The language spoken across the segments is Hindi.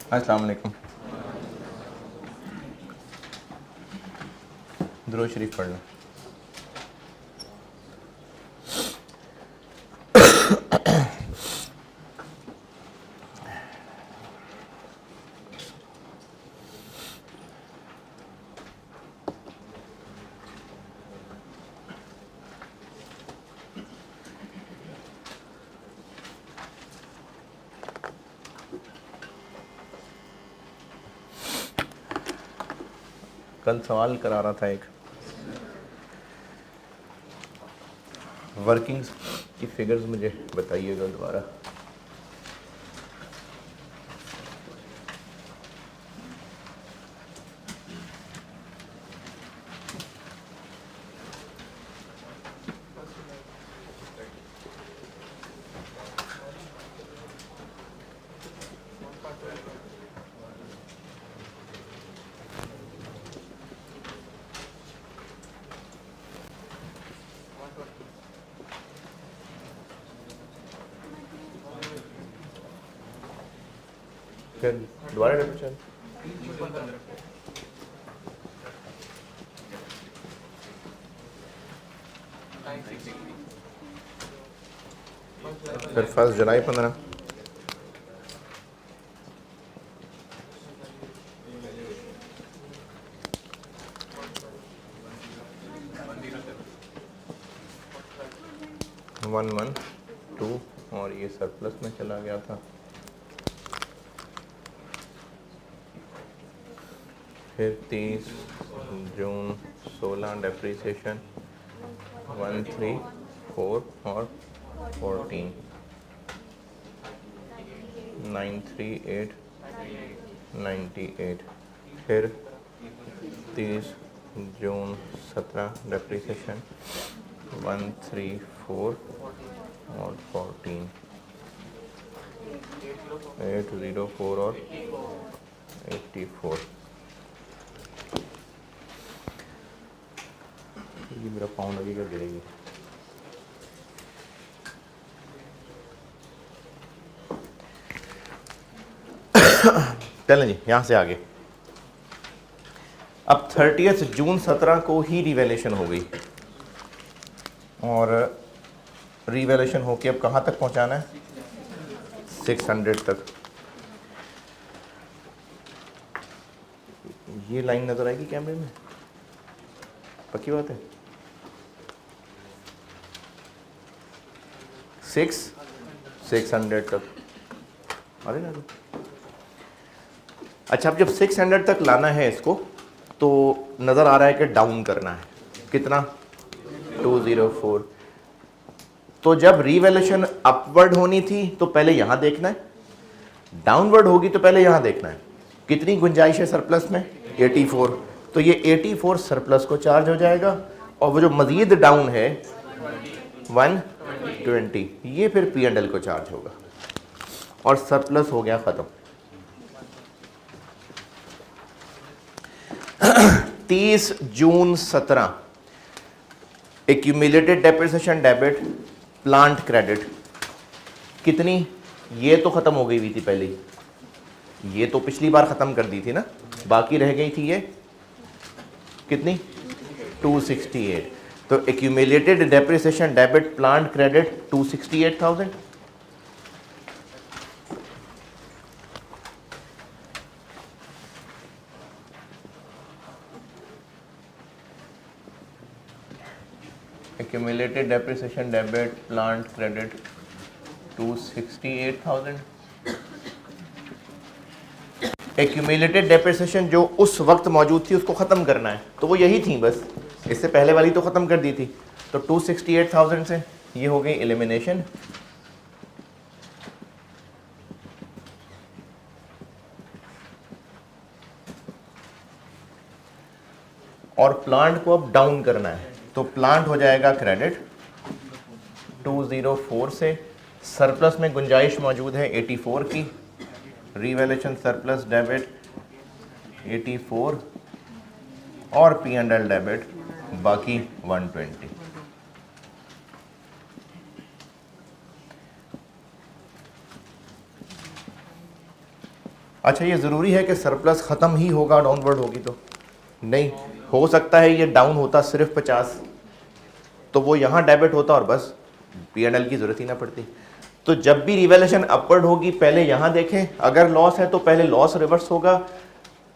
अस्सलाम वालेकुम। दुरूद शरीफ पढ़ लो। कल सवाल करा रहा था, एक वर्किंग्स की फिगर्स मुझे बताइएगा दोबारा। फिर दोबारा रिपीट। फिर 1 जुलाई 15, वन वन टू, और ये सरप्लस में चला गया था। फिर 30 जून 16 डेप्रीसिएशन 134 और 14, 938 98। फिर 30 जून 17 डेप्रीसिएशन 134 और 14, 804 और 84। ये मेरा पाउंड लगेगा, गिरेगी। चलें जी, यहाँ से आगे। अब 30 जून 17 को ही रिवैल्यूएशन हो गई, और रिवैल्यूएशन होके अब कहाँ तक पहुँचाना है? 600 तक। ये लाइन नज़र आएगी कैमरे में? पक्की बात है? 600 तक। अरे ना, अच्छा, अब जब 600 तक लाना है इसको, तो नज़र आ रहा है कि डाउन करना है। कितना? 204। तो जब रिवैल्यूएशन अपवर्ड होनी थी तो पहले यहाँ देखना है, डाउनवर्ड होगी तो पहले यहाँ देखना है। कितनी गुंजाइश है सरप्लस में? 84। तो ये 84 सरप्लस को चार्ज हो जाएगा, और वो जो मजीद डाउन है 120, ये फिर P&L को चार्ज होगा, और सरप्लस हो गया ख़त्म। 30 जून 17 accumulated depreciation debit plant credit कितनी? ये तो ख़त्म हो गई हुई थी पहले ही, ये तो पिछली बार ख़त्म कर दी थी ना, बाकी रह गई थी ये कितनी? 268। तो accumulated depreciation debit plant credit 268,000। Accumulated depreciation debit plant credit 268,000। Accumulated depreciation जो उस वक्त मौजूद थी उसको ख़त्म करना है, तो वो यही थी बस, इससे पहले वाली तो ख़त्म कर दी थी। तो 268,000 से ये हो गई एलिमिनेशन, और प्लांट को अब डाउन करना है, तो प्लांट हो जाएगा क्रेडिट 204 से। सरप्लस में गुंजाइश मौजूद है 84 की, रिवैल्यूएशन सरप्लस डेबिट 84 और P&L डेबिट बाकी 120। अच्छा, ये ज़रूरी है कि सरप्लस ख़त्म ही होगा डाउनवर्ड होगी तो? नहीं, हो सकता है ये डाउन होता सिर्फ 50, तो वो यहाँ डेबिट होता और बस P&L की ज़रूरत ही ना पड़ती। तो जब भी रिवैल्यूएशन अपवर्ड होगी पहले यहाँ देखें, अगर लॉस है तो पहले लॉस रिवर्स होगा,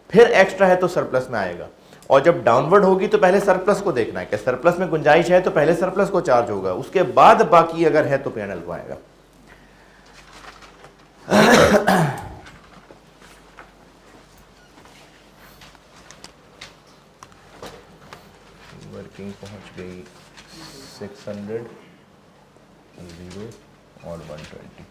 फिर एक्स्ट्रा है तो सरप्लस में आएगा, और जब डाउनवर्ड होगी तो पहले सरप्लस को देखना है कि सरप्लस में गुंजाइश है तो पहले सरप्लस को चार्ज होगा, उसके बाद बाकी अगर है तो P&L को आएगा। वर्किंग पहुंच गई 600, 0 और 120।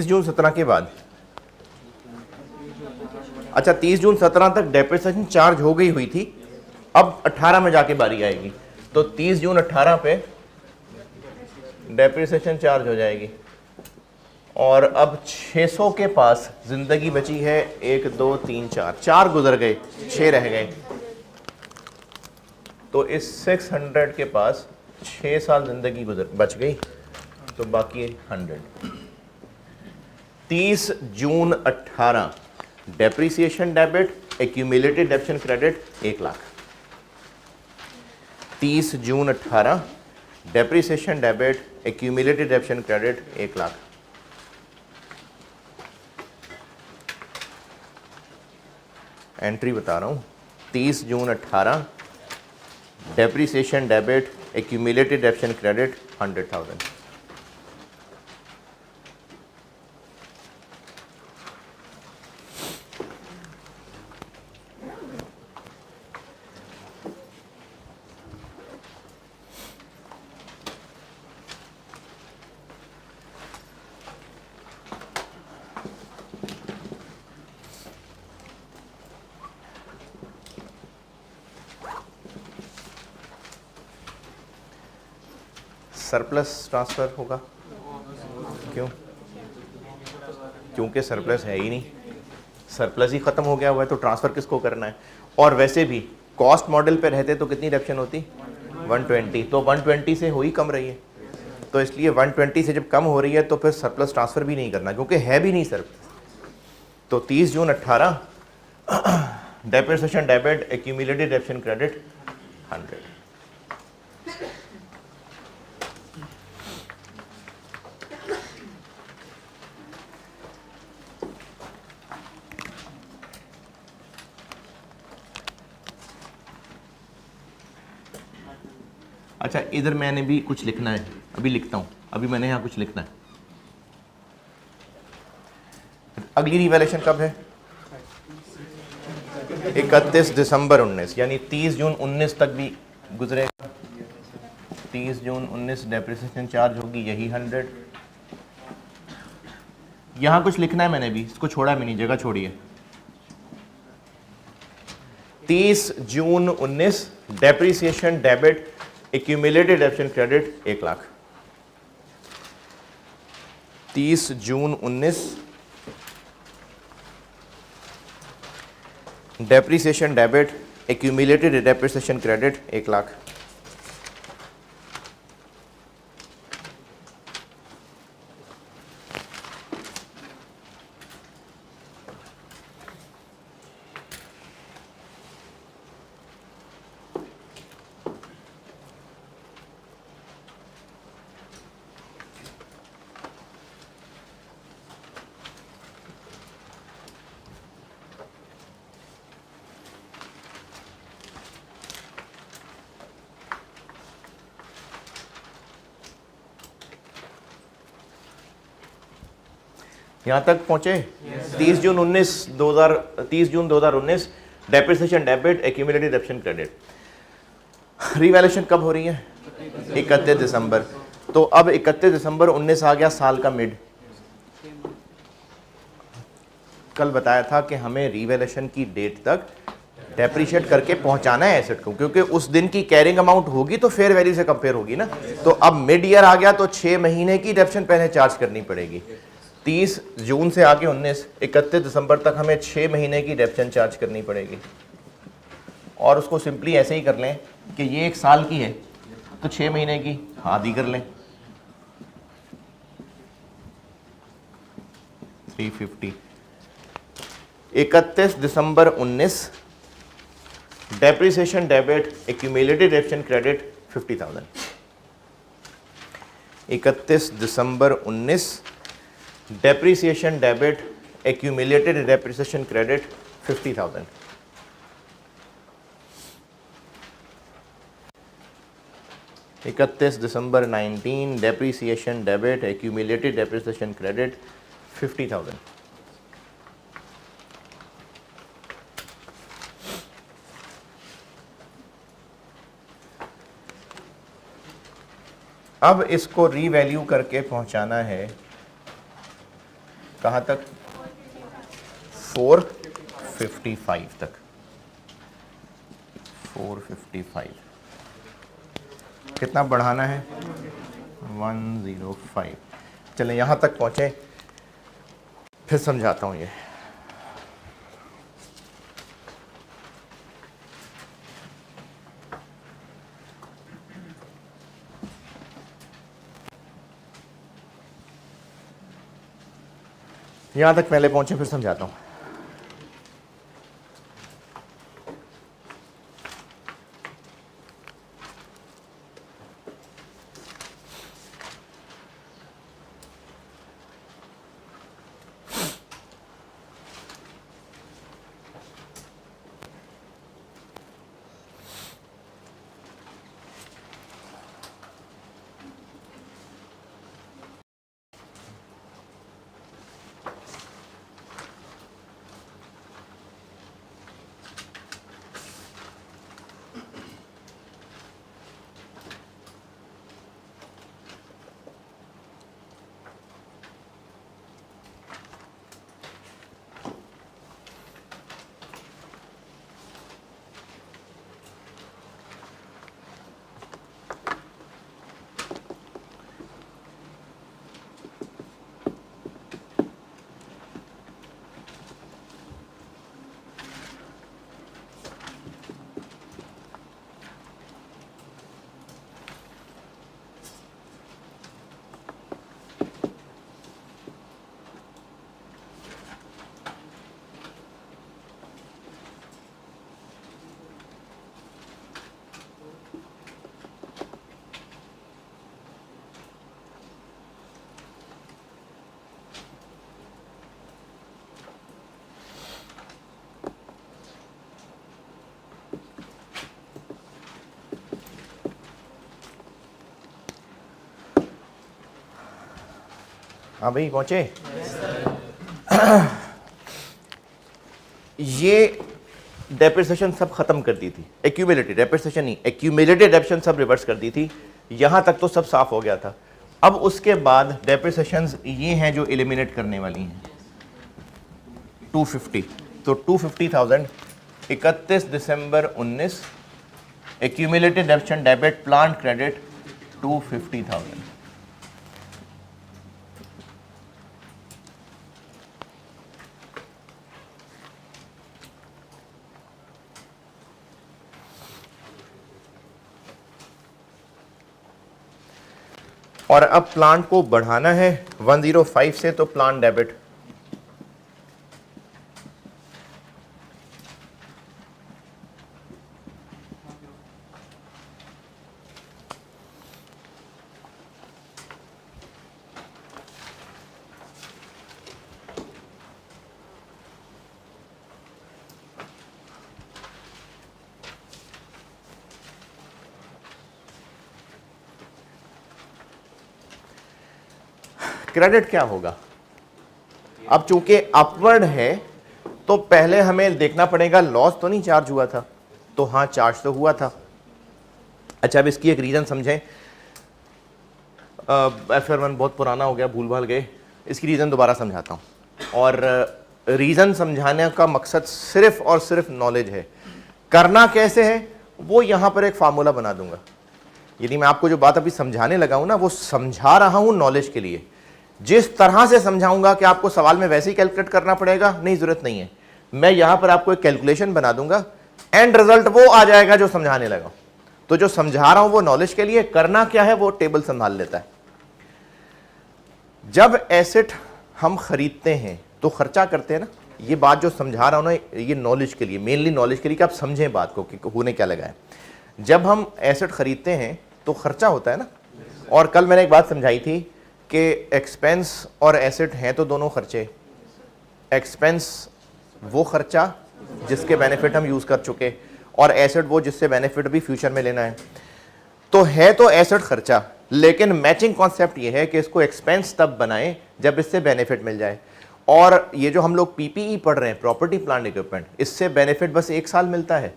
जून 17 के बाद, अच्छा 30 जून 17 तक डेप्रिसिएशन चार्ज हो गई हुई थी, अब 18 में जाके बारी आएगी, तो 30 जून 18 पे डेप्रिसिएशन चार्ज हो जाएगी, और अब 600 के पास जिंदगी बची है, 1 2 3 4, 4 गुजर गए, 6 रह गए, तो इस 600 के पास 6 साल जिंदगी बच गई, तो बाकी 100। 30 जून 18 depreciation debit, accumulated depreciation credit 1 lakh. 30 जून 18 depreciation debit, accumulated depreciation credit 1 lakh. Entry बता रहा हूं, 30 जून 18 depreciation debit, accumulated depreciation credit 100,000। Surplus transfer होगा, क्यों? क्योंकि सरप्लस है ही नहीं, सरप्लस ही खत्म हो गया हुआ है, तो ट्रांसफर किसको करना है? और वैसे भी कॉस्ट मॉडल पे रहते तो कितनी डेप्शन होती? 120, तो 120 से हो ही कम रही है, तो इसलिए 120 से जब कम हो रही है तो फिर सरप्लस ट्रांसफर भी नहीं करना, क्योंकि है भी नहीं सरप्लस। तो 30 जून 18 depreciation debit, accumulated depreciation credit 100। अच्छा, इधर मैंने भी कुछ लिखना है, अभी लिखता हूं, अभी मैंने यहाँ कुछ लिखना है। अगली रिवैल्यूएशन कब है? 31 दिसंबर 19, यानी 30 जून 19 तक भी गुजरेगा। 30 जून 19 डेप्रिसिएशन चार्ज होगी, यही 100। यहाँ कुछ लिखना है मैंने भी, इसको छोड़ा भी नहीं, जगह छोड़ी है। 30 जून 19 depreciation debit, accumulated depreciation credit 1 lakh. 30 जून 19 depreciation debit, accumulated depreciation credit 1 lakh. यहाँ तक पहुँचे? 30 जून 2019 depreciation debit, accumulated depreciation credit. Revaluation कब हो रही है? 31 दिसंबर। तो अब 31 दिसंबर 19 आ गया, साल का मिड। कल बताया था कि हमें रिवैल्यूएशन की डेट तक डेप्रिशिएट करके पहुंचाना है एसेट को, क्योंकि उस दिन की कैरिंग अमाउंट होगी तो फेयर वैल्यू से कंपेयर होगी ना। तो अब मिड ईयर आ गया तो 6 महीने की डेप्रिसिएशन पहले चार्ज करनी पड़ेगी। 30 जून से आगे 19 31 दिसंबर तक हमें 6 महीने की डेप्रिसिएशन चार्ज करनी पड़ेगी। और उसको सिंपली ऐसे ही कर लें कि ये 1 साल की है तो 6 महीने की आधी कर लें, 350। 31 दिसंबर 19 depreciation debit, accumulated depreciation credit 50,000। 31 दिसंबर 19 depreciation debit, accumulated depreciation credit 50,000। 31 दिसंबर 19 depreciation debit, accumulated depreciation credit 50,000। अब इसको रीवैल्यू करके पहुंचाना है कहां तक? 455 तक। 455 कितना बढ़ाना है? 105। चलें यहां तक पहुंचे, फिर समझाता हूं ये। यहां तक पहले पहुंचे फिर समझाता हूं। हाँ भाई पहुंचे? ये डेप्रिसिएशन सब खत्म कर दी थी, एक्यूमुलेटेड डेप्रिसिएशन नहीं, एक्यूमुलेटेड डेप्रिसिएशन सब रिवर्स कर दी थी। यहां तक तो सब साफ हो गया था। अब उसके बाद डेप्रिसिएशंस ये हैं जो एलिमिनेट करने वाली हैं। 250, तो 250,000 31 दिसंबर 19 accumulated depreciation debit, plant credit 250,000। और अब प्लांट को बढ़ाना है 105 से, तो प्लांट डेबिट क्रेडिट क्या होगा? अब चूंकि अपवर्ड है तो पहले हमें देखना पड़ेगा लॉस तो नहीं चार्ज हुआ था, तो हाँ चार्ज तो हुआ था। अच्छा अब इसकी एक रीज़न समझें। FR1 बहुत पुराना हो गया, भूल भाल गए, इसकी रीज़न दोबारा समझाता हूँ। और रीज़न समझाने का मकसद सिर्फ और सिर्फ नॉलेज है। करना कैसे है वो यहाँ पर एक फार्मूला बना दूंगा। यदि मैं आपको जो बात अभी समझाने लगा हूँ ना, वो समझा रहा हूँ नॉलेज के लिए। जिस तरह से समझाऊंगा कि आपको सवाल में वैसे ही कैलकुलेट करना पड़ेगा, नहीं, ज़रूरत नहीं है। मैं यहाँ पर आपको एक कैलकुलेशन बना दूंगा, एंड रिजल्ट वो आ जाएगा जो समझाने लगा। तो जो समझा रहा हूँ वो नॉलेज के लिए, करना क्या है वो टेबल संभाल लेता है। जब एसेट हम खरीदते हैं तो खर्चा करते हैं ना, ये बात जो समझा रहा हूं ना ये नॉलेज के लिए, मेनली नॉलेज के लिए कि आप समझें बात को कि होने क्या लगा है। जब हम एसेट खरीदते हैं तो खर्चा होता है ना। और कल मैंने एक बात समझाई थी कि एक्सपेंस और एसेट हैं तो दोनों खर्चे। एक्सपेंस वो खर्चा जिसके बेनिफिट हम यूज़ कर चुके, और एसेट वो जिससे बेनिफिट भी फ्यूचर में लेना है। तो है तो एसेट खर्चा, लेकिन मैचिंग कॉन्सेप्ट ये है कि इसको एक्सपेंस तब बनाएं जब इससे बेनिफिट मिल जाए। और ये जो हम लोग PPE पढ़ रहे हैं, प्रॉपर्टी प्लांट इक्विपमेंट, इससे बेनिफिट बस 1 साल मिलता है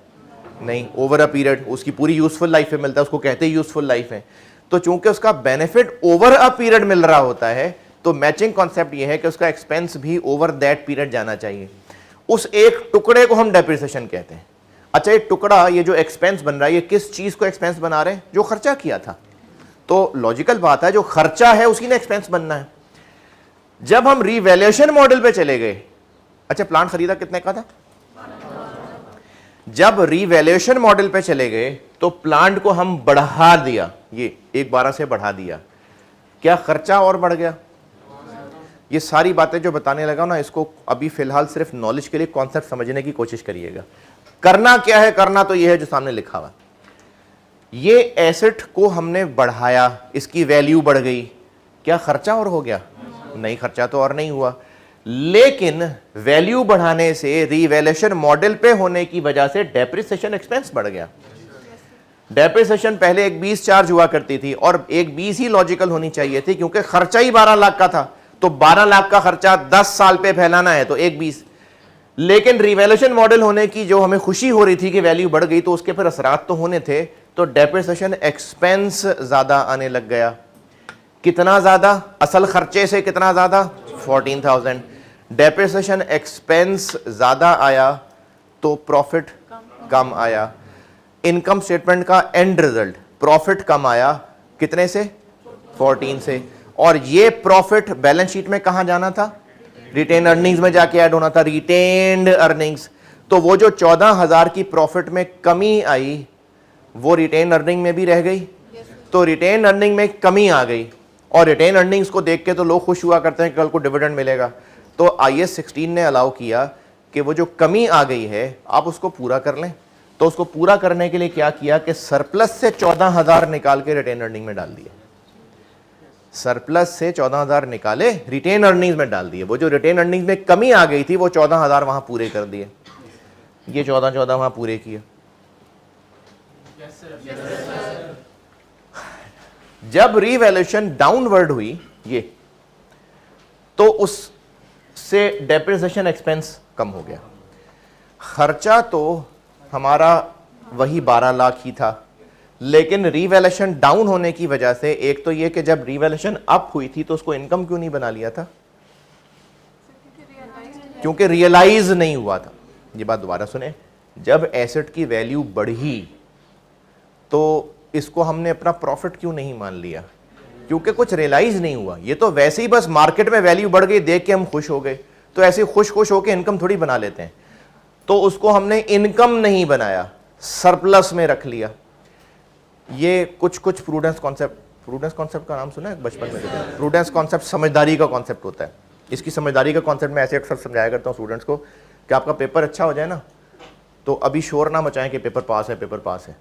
नहीं, ओवर अ पीरियड उसकी पूरी यूजफुल लाइफ में मिलता है, उसको कहते हैं यूजफुल लाइफ है। तो चूंकि उसका बेनिफिट ओवर अ पीरियड मिल रहा होता है, तो मैचिंग कॉन्सेप्ट ये है कि उसका एक्सपेंस भी ओवर दैट पीरियड जाना चाहिए। उस एक टुकड़े को हम डेप्रिसिएशन कहते हैं। अच्छा ये टुकड़ा, ये जो एक्सपेंस बन रहा है, ये किस चीज को एक्सपेंस बना रहे हैं? जो खर्चा किया था। तो लॉजिकल बात है, जो खर्चा है उसी ने एक्सपेंस बनना है। जब हम रिवैल्यूएशन मॉडल पे चले गए, अच्छा प्लांट खरीदा कितने का था? जब रिवैल्यूएशन मॉडल पे चले गए तो प्लांट को हम बढ़ा दिया, ये 1/12 से बढ़ा दिया, क्या खर्चा और बढ़ गया? ये सारी बातें जो बताने लगा ना, इसको अभी फिलहाल सिर्फ नॉलेज के लिए कॉन्सेप्ट समझने की कोशिश करिएगा। करना क्या है? करना तो ये है जो सामने लिखा हुआ। ये एसेट को हमने बढ़ाया, इसकी वैल्यू बढ़ गई, क्या खर्चा और हो गया? नहीं, खर्चा तो और नहीं हुआ। लेकिन वैल्यू बढ़ाने से, रिवैल्यूएशन मॉडल पे होने की वजह से डेप्रिसिएशन एक्सपेंस बढ़ गया। डेप्रिसिएशन पहले 1/20 चार्ज हुआ करती थी, और 1/20 ही लॉजिकल होनी चाहिए थी क्योंकि खर्चा ही 12 लाख का था। तो 12 लाख का खर्चा 10 साल पे फैलाना है तो 1/20। लेकिन रिवैल्यूएशन मॉडल होने की जो हमें खुशी हो रही थी कि वैल्यू बढ़ गई, तो उसके फिर असरात तो होने थे। तो डेप्रिसिएशन एक्सपेंस ज्यादा आने लग गया। कितना ज्यादा? असल खर्चे से कितना ज्यादा? 14,000। डेप्रिसिएशन एक्सपेंस ज्यादा आया तो प्रॉफिट कम आया। इनकम स्टेटमेंट का एंड रिजल्ट, प्रॉफिट कम आया, कितने से? 14 से। और ये प्रॉफिट बैलेंस शीट में कहां जाना था? रिटेन अर्निंग्स में जाके ऐड होना था, रिटेन्ड अर्निंग्स। तो वो जो 14,000 की प्रॉफिट में कमी आई, वो रिटेन अर्निंग में भी रह गई। तो रिटेन अर्निंग में कमी आ गई, और रिटेन अर्निंग्स को देख के तो लोग खुश हुआ करते हैं कि कल को डिविडेंड मिलेगा। तो IAS 16 ने अलाउ किया कि वो जो कमी आ गई है आप उसको पूरा कर लें। तो उसको पूरा करने के लिए क्या किया कि सरप्लस से 14,000 निकाल के रिटेन अर्निंग में डाल दिए। सरप्लस से 14,000 निकाले, रिटेन अर्निंग्स में डाल दिए। वो जो रिटेन अर्निंग्स में कमी आ गई थी वो 14,000 वहां पूरे कर दिए। ये 14 वहां पूरे किए। जब रिवैल्यूएशन डाउनवर्ड हुई ये, तो उससे डेप्रिसिएशन एक्सपेंस कम हो गया। खर्चा तो हमारा वही 12 लाख ही था, लेकिन रिवैल्यूएशन डाउन होने की वजह से, एक तो ये कि जब रिवैल्यूएशन अप हुई थी तो उसको इनकम क्यों नहीं बना लिया था? क्योंकि रियलाइज नहीं हुआ था। ये बात दोबारा सुने, जब एसेट की वैल्यू बढ़ी तो इसको हमने अपना प्रॉफिट क्यों नहीं मान लिया? क्योंकि कुछ रियलाइज नहीं हुआ। ये तो वैसे ही बस मार्केट में वैल्यू बढ़ गई, देख के हम खुश हो गए। तो ऐसे खुश होके इनकम थोड़ी बना लेते हैं। तो उसको हमने इनकम नहीं बनाया, सरप्लस में रख लिया। ये कुछ प्रूडेंस कॉन्सेप्ट का नाम सुना है बचपन में? प्रूडेंस कॉन्सेप्ट समझदारी का कॉन्सेप्ट होता है। इसकी समझदारी का कॉन्सेप्ट मैं ऐसे अक्सर समझाया करता हूँ स्टूडेंट्स को कि आपका पेपर अच्छा हो जाए ना, तो अभी शोर ना मचाएं कि पेपर पास है, पेपर पास है,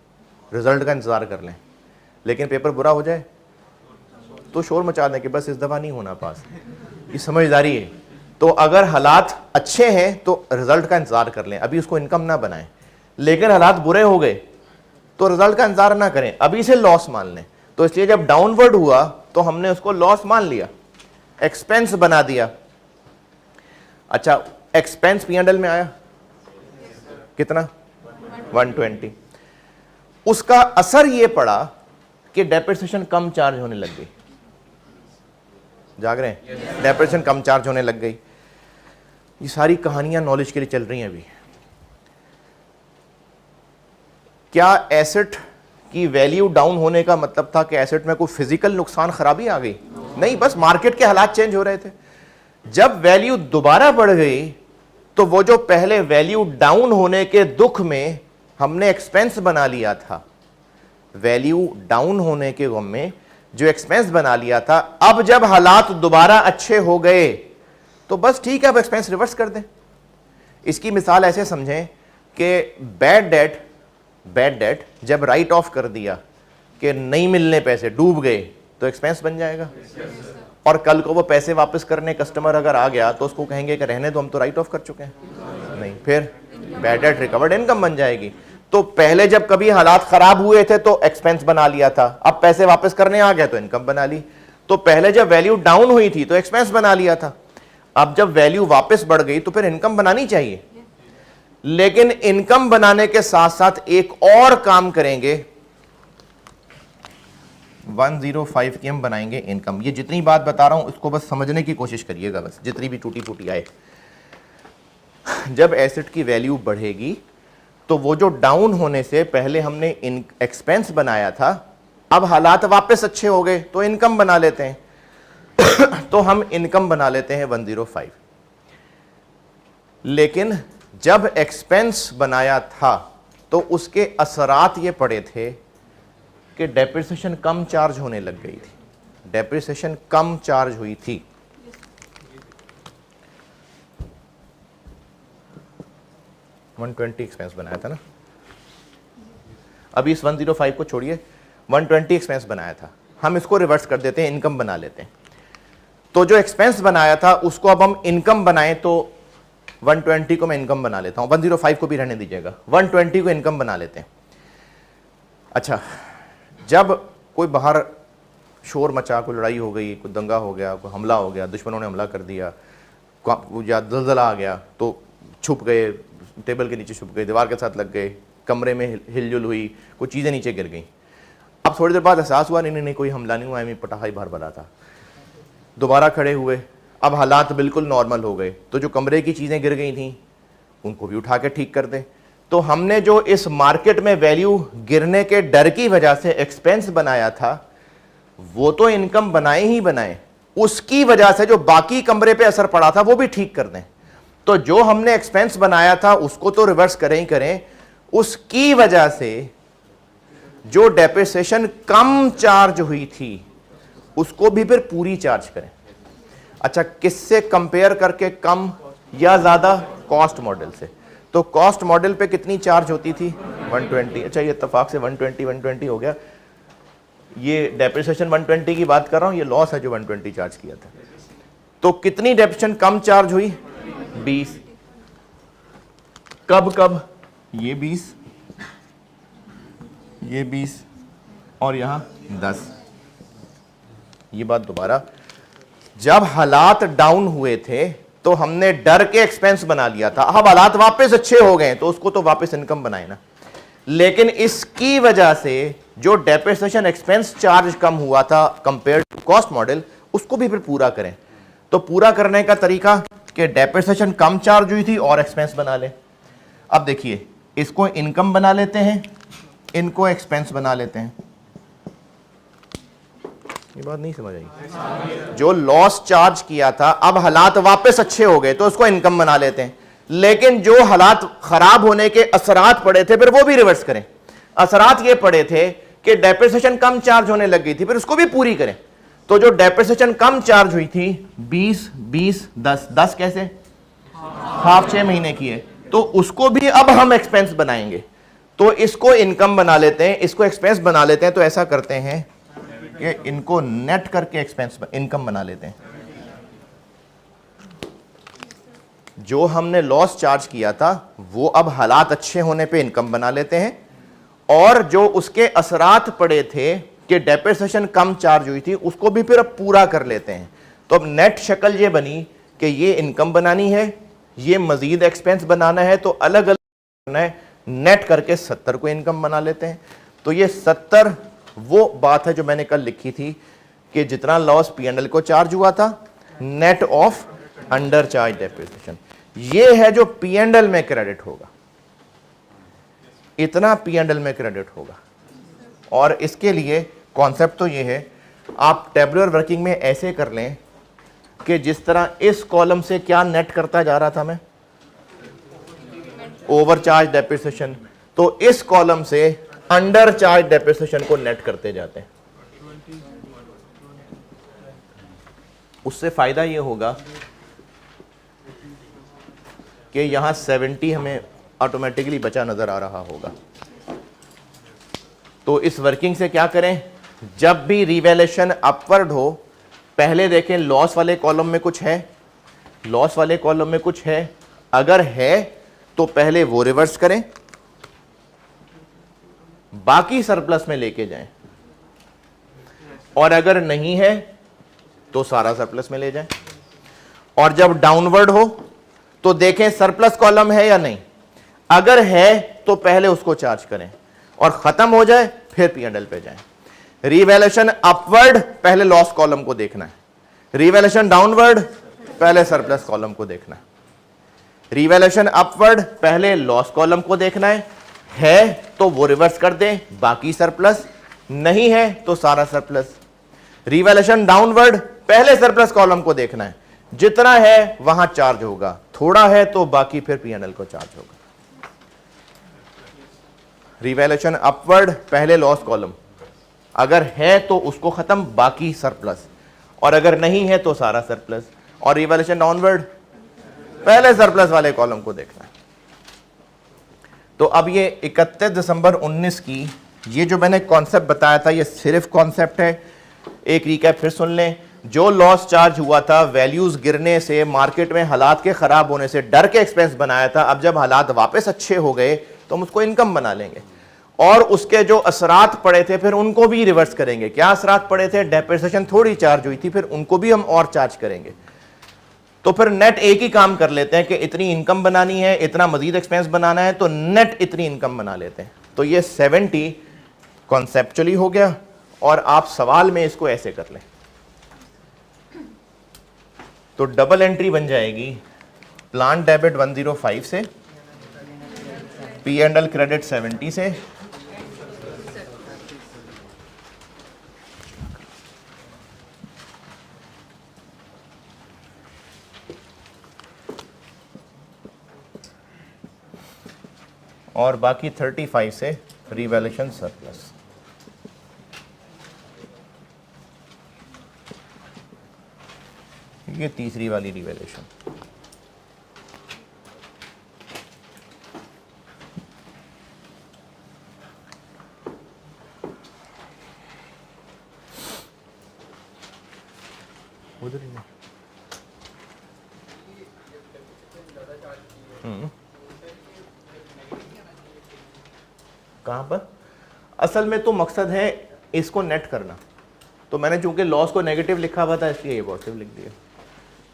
रिजल्ट का इंतजार कर लें। लेकिन पेपर बुरा हो जाए तो शोर मचा दें कि बस इस दफा नहीं होना पास। ये समझदारी है। तो अगर हालात अच्छे हैं तो रिजल्ट का इंतजार कर लें, अभी उसको इनकम ना बनाएं। लेकिन हालात बुरे हो गए तो रिजल्ट का इंतजार ना करें, अभी से लॉस मान लें। तो इसलिए जब डाउनवर्ड हुआ तो हमने उसको लॉस मान लिया, एक्सपेंस बना दिया। अच्छा, एक्सपेंस P&L में आया कितना 120। उसका असर ये पड़ा कि डेप्रिसिएशन कम चार्ज होने लग गई। जाग रहे हैं? डेप्रिसिएशन कम चार्ज होने लग गई। ये सारी कहानियां नॉलेज के लिए चल रही हैं अभी। क्या एसेट की वैल्यू डाउन होने का मतलब था कि एसेट में कोई फिजिकल नुकसान खराबी आ गई? नहीं, बस मार्केट के हालात चेंज हो रहे थे। जब वैल्यू दोबारा बढ़ गई तो वो जो पहले वैल्यू डाउन होने के दुख में हमने एक्सपेंस बना लिया था, वैल्यू डाउन होने के गम में जो एक्सपेंस बना लिया था, अब जब हालात दोबारा अच्छे हो गए तो बस ठीक है, अब एक्सपेंस रिवर्स कर दें। इसकी मिसाल ऐसे समझें कि बैड डेट जब राइट ऑफ कर दिया कि नहीं मिलने पैसे, डूब गए, तो एक्सपेंस बन जाएगा। और कल को वो पैसे वापस करने कस्टमर अगर आ गया तो उसको कहेंगे कि रहने दो, हम तो राइट ऑफ कर चुके हैं। नहीं, फिर बैड डेट रिकवर्ड इनकम बन जाएगी। तो पहले जब कभी हालात खराब हुए थे तो एक्सपेंस बना लिया था, अब पैसे वापस करने आ गए तो इनकम बना ली। तो पहले जब वैल्यू डाउन हुई थी तो एक्सपेंस बना लिया था, अब जब वैल्यू वापस बढ़ गई तो फिर इनकम बनानी चाहिए। लेकिन इनकम बनाने के साथ साथ एक और काम करेंगे, 105 की हम बनाएंगे इनकम। ये जितनी बात बता रहा हूं इसको बस समझने की कोशिश करिएगा, बस जितनी भी टूटी फूटी आए। जब एसेट की वैल्यू बढ़ेगी तो वो जो डाउन होने से पहले हमने एक्सपेंस बनाया था, अब हालात वापस अच्छे हो गए तो इनकम बना लेते हैं। तो हम इनकम बना लेते हैं 105। लेकिन जब एक्सपेंस बनाया था तो उसके असरात ये पड़े थे कि डेप्रिसिएशन कम चार्ज होने लग गई थी, डेप्रिसिएशन कम चार्ज हुई थी। $120 एक्सपेंस बनाया था ना, अभी इस 105 को छोड़िए, 120 एक्सपेंस बनाया था, हम इसको रिवर्स कर देते हैं, इनकम बना लेते हैं। तो जो एक्सपेंस बनाया था उसको अब हम इनकम बनाएं तो 120 को मैं इनकम बना लेता हूं, 105 को भी रहने दीजिएगा, 120 को इनकम बना लेते हैं। अच्छा, जब कोई बाहर शोर मचा, कोई लड़ाई हो गई, कोई दंगा हो गया, कोई हमला हो गया, दुश्मनों ने हमला कर दिया या दलदला आ गया तो छुप गए, टेबल के नीचे छुप गए, दीवार के साथ लग गए, कमरे में हिलजुल हुई, कुछ चीज़ें नीचे गिर गई। अब थोड़ी देर बाद एहसास हुआ नहीं कोई हमला नहीं हुआ, मैं पटाखा ही बाहर बना था। दोबारा खड़े हुए, अब हालात बिल्कुल नॉर्मल हो गए, तो जो कमरे की चीज़ें गिर गई थी उनको भी उठा के ठीक कर दे। तो हमने जो इस मार्केट में वैल्यू गिरने के डर की वजह से एक्सपेंस बनाया था वो तो इनकम बनाए ही बनाए, उसकी वजह से जो बाकी कमरे पे असर पड़ा था वो भी ठीक कर दें। तो जो हमने एक्सपेंस बनाया था उसको तो रिवर्स करें ही करें, उसकी वजह से जो डेप्रिसिएशन कम चार्ज हुई थी उसको भी फिर पूरी चार्ज करें। अच्छा, किससे कंपेयर करके कम या ज्यादा? कॉस्ट मॉडल से। तो कॉस्ट मॉडल पे कितनी चार्ज होती थी? 120। अच्छा, ये इत्तेफाक से 120 हो गया। ये डेप्रिसिएशन 120 की बात कर रहा हूं, ये लॉस है जो 120 चार्ज किया था। तो कितनी डेप्रिसिएशन कम चार्ज हुई? 20। कब कब? ये 20, ये 20 और यहां 10। ये बात दोबारा, जब हालात डाउन हुए थे तो हमने डर के एक्सपेंस बना लिया था, अब हालात वापस अच्छे हो गए तो उसको तो वापस इनकम बनाए ना। लेकिन इसकी वजह से जो डेप्रिसिएशन एक्सपेंस चार्ज कम हुआ था कंपेयर टू कॉस्ट मॉडल, उसको भी फिर पूरा करें। तो पूरा करने का तरीका कि डेप्रिसिएशन कम चार्ज हुई थी और एक्सपेंस बना ले। अब देखिए, इसको इनकम बना लेते हैं, इनको एक्सपेंस बना लेते हैं। ये बात नहीं समझ आई? जो लॉस चार्ज किया था, अब हालात वापस अच्छे हो गए तो उसको इनकम बना लेते हैं। लेकिन जो हालात खराब होने के असरात पड़े थे फिर वो भी रिवर्स करें। असरात ये पड़े थे कि डेप्रिसिएशन कम चार्ज होने लग गई थी, फिर उसको भी पूरी करें। तो जो डेप्रिसिएशन कम चार्ज हुई थी 20, 20, 10, 10 कैसे? हाफ 6 महीने की है, तो उसको भी अब हम एक्सपेंस बनाएंगे। तो इसको इनकम बना लेते हैं, इसको एक्सपेंस बना लेते हैं। तो ऐसा करते हैं कि इनको नेट करके एक्सपेंस इनकम बना लेते हैं। जो हमने लॉस चार्ज किया था वो अब हालात अच्छे होने पे इनकम बना लेते हैं, और जो उसके असरात पड़े थे कि डेप्रिसिएशन कम चार्ज हुई थी उसको भी फिर अब पूरा कर लेते हैं। तो अब नेट शक्ल ये बनी कि ये इनकम बनानी है, ये मजीद एक्सपेंस बनाना है, तो अलग अलग करना है, नेट करके 70 को इनकम बना लेते हैं। तो ये 70 वो बात है जो मैंने कल लिखी थी कि जितना लॉस P&L को चार्ज हुआ था, net of under charge depreciation, ये है जो P&L में क्रेडिट होगा, इतना P&L में क्रेडिट होगा। और इसके लिए कॉन्सेप्ट तो ये है, आप टेबुलर वर्किंग में ऐसे कर लें कि जिस तरह इस कॉलम से क्या नेट करता जा रहा था मैं, ओवरचार्ज डेप्रिसिएशन, तो इस कॉलम से अंडर चार्ज डेप्रिसिएशन को नेट करते जाते हैं। उससे फायदा ये होगा कि यहां 70 हमें ऑटोमेटिकली बचा नजर आ रहा होगा। तो इस वर्किंग से क्या करें, जब भी रिवैल्यूएशन अपवर्ड हो, पहले देखें लॉस वाले कॉलम में कुछ है, लॉस वाले कॉलम में कुछ है, अगर है तो पहले वो रिवर्स करें, बाकी सरप्लस में लेके जाएं, और अगर नहीं है तो सारा सरप्लस में ले जाएं। और जब डाउनवर्ड हो तो देखें सरप्लस कॉलम है या नहीं, अगर है तो पहले उसको चार्ज करें, और खत्म हो जाए फिर P&L पे जाएं। रिवैल्यूएशन अपवर्ड पहले लॉस कॉलम को देखना है, रिवैल्यूएशन डाउनवर्ड पहले सरप्लस कॉलम को देखना है। रिवैल्यूएशन अपवर्ड पहले लॉस कॉलम को देखना है तो वो रिवर्स कर दें, बाकी सरप्लस, नहीं है तो सारा सरप्लस। रिवैल्यूएशन डाउनवर्ड पहले सरप्लस कॉलम को देखना है, जितना है वहां चार्ज होगा, थोड़ा है तो बाकी फिर P&L को चार्ज होगा। रिवैल्यूएशन अपवर्ड पहले लॉस कॉलम, अगर है तो उसको खत्म, बाकी सरप्लस, और अगर नहीं है तो सारा सरप्लस। और रिवैल्यूएशन डाउनवर्ड पहले सरप्लस वाले कॉलम को देखना है। तो अब ये 31 दिसंबर 19 की ये जो मैंने कॉन्सेप्ट बताया था, ये सिर्फ कॉन्सेप्ट है। एक रिकैप फिर सुन लें, जो लॉस चार्ज हुआ था वैल्यूज गिरने से, मार्केट में हालात के खराब होने से डर के एक्सपेंस बनाया था, अब जब हालात वापस अच्छे हो गए तो हम उसको इनकम बना लेंगे, और उसके जो असरात पड़े थे फिर उनको भी रिवर्स करेंगे। क्या असरात पड़े थे, डेप्रिसिएशन थोड़ी चार्ज हुई थी, फिर उनको भी हम और चार्ज करेंगे। तो फिर नेट एक ही काम कर लेते हैं कि इतनी इनकम बनानी है, इतना मजीद एक्सपेंस बनाना है, तो नेट इतनी इनकम बना लेते हैं। तो ये 70 कॉन्सेप्चुअली हो गया, और आप सवाल में इसको ऐसे कर लें तो डबल एंट्री बन जाएगी, प्लान डेबिट 105 से, P&L क्रेडिट 70 से, और बाकी 35 से रिवैल्यूएशन सरप्लस। ये तीसरी वाली रिवैल्यूएशन। उधर ही कहां पर, असल में तो मकसद है इसको नेट करना, तो मैंने चूंकि लॉस को नेगेटिव लिखा हुआ था इसलिए ये पॉजिटिव लिख दिया।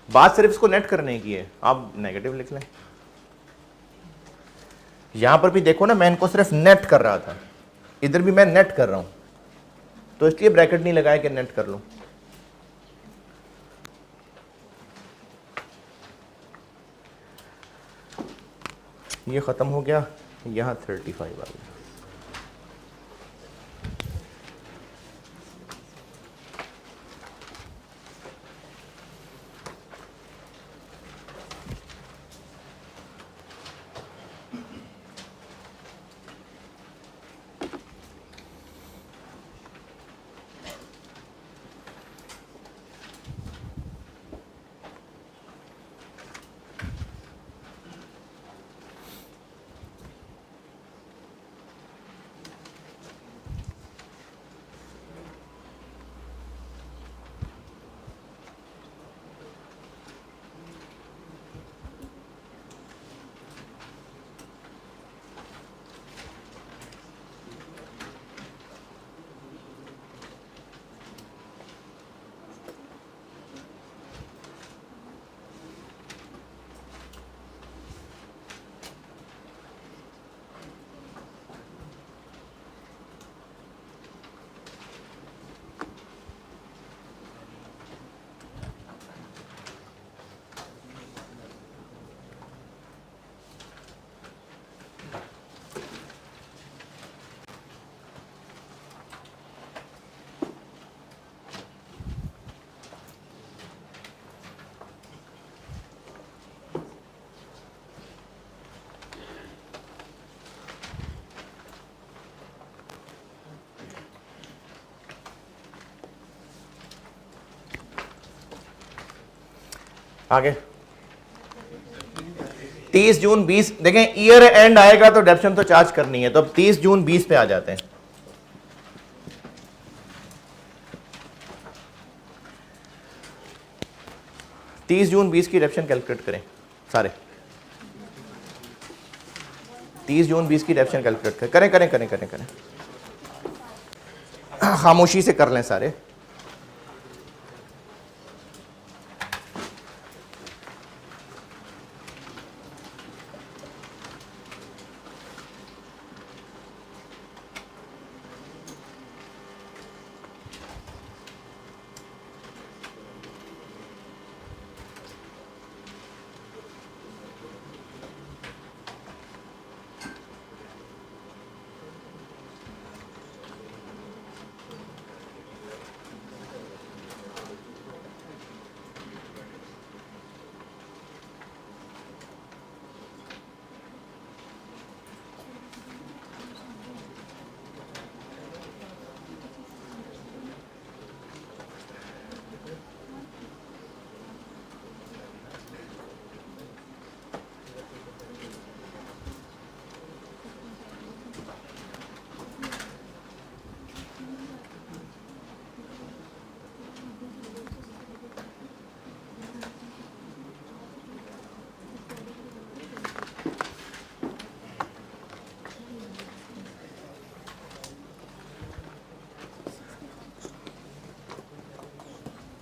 बात सिर्फ इसको नेट करने की है, आप नेगेटिव लिख लें। यहां पर भी देखो ना, मैं इनको सिर्फ नेट कर रहा था, इधर भी मैं नेट कर रहा हूं, तो इसलिए ब्रैकेट नहीं लगाया कि नेट कर लूं। ये खत्म हो गया, यहां 35 आ गया। आगे 30 जून 20, देखें ईयर एंड आएगा तो डेप्शन तो चार्ज करनी है, तो अब 30 जून 20 पे आ जाते हैं। जून 20 की डेप्शन कैलकुलेट करें सारे। 30 जून 20 की डेप्शन कैलकुलेट करें करें करें करें करें खामोशी से कर लें सारे।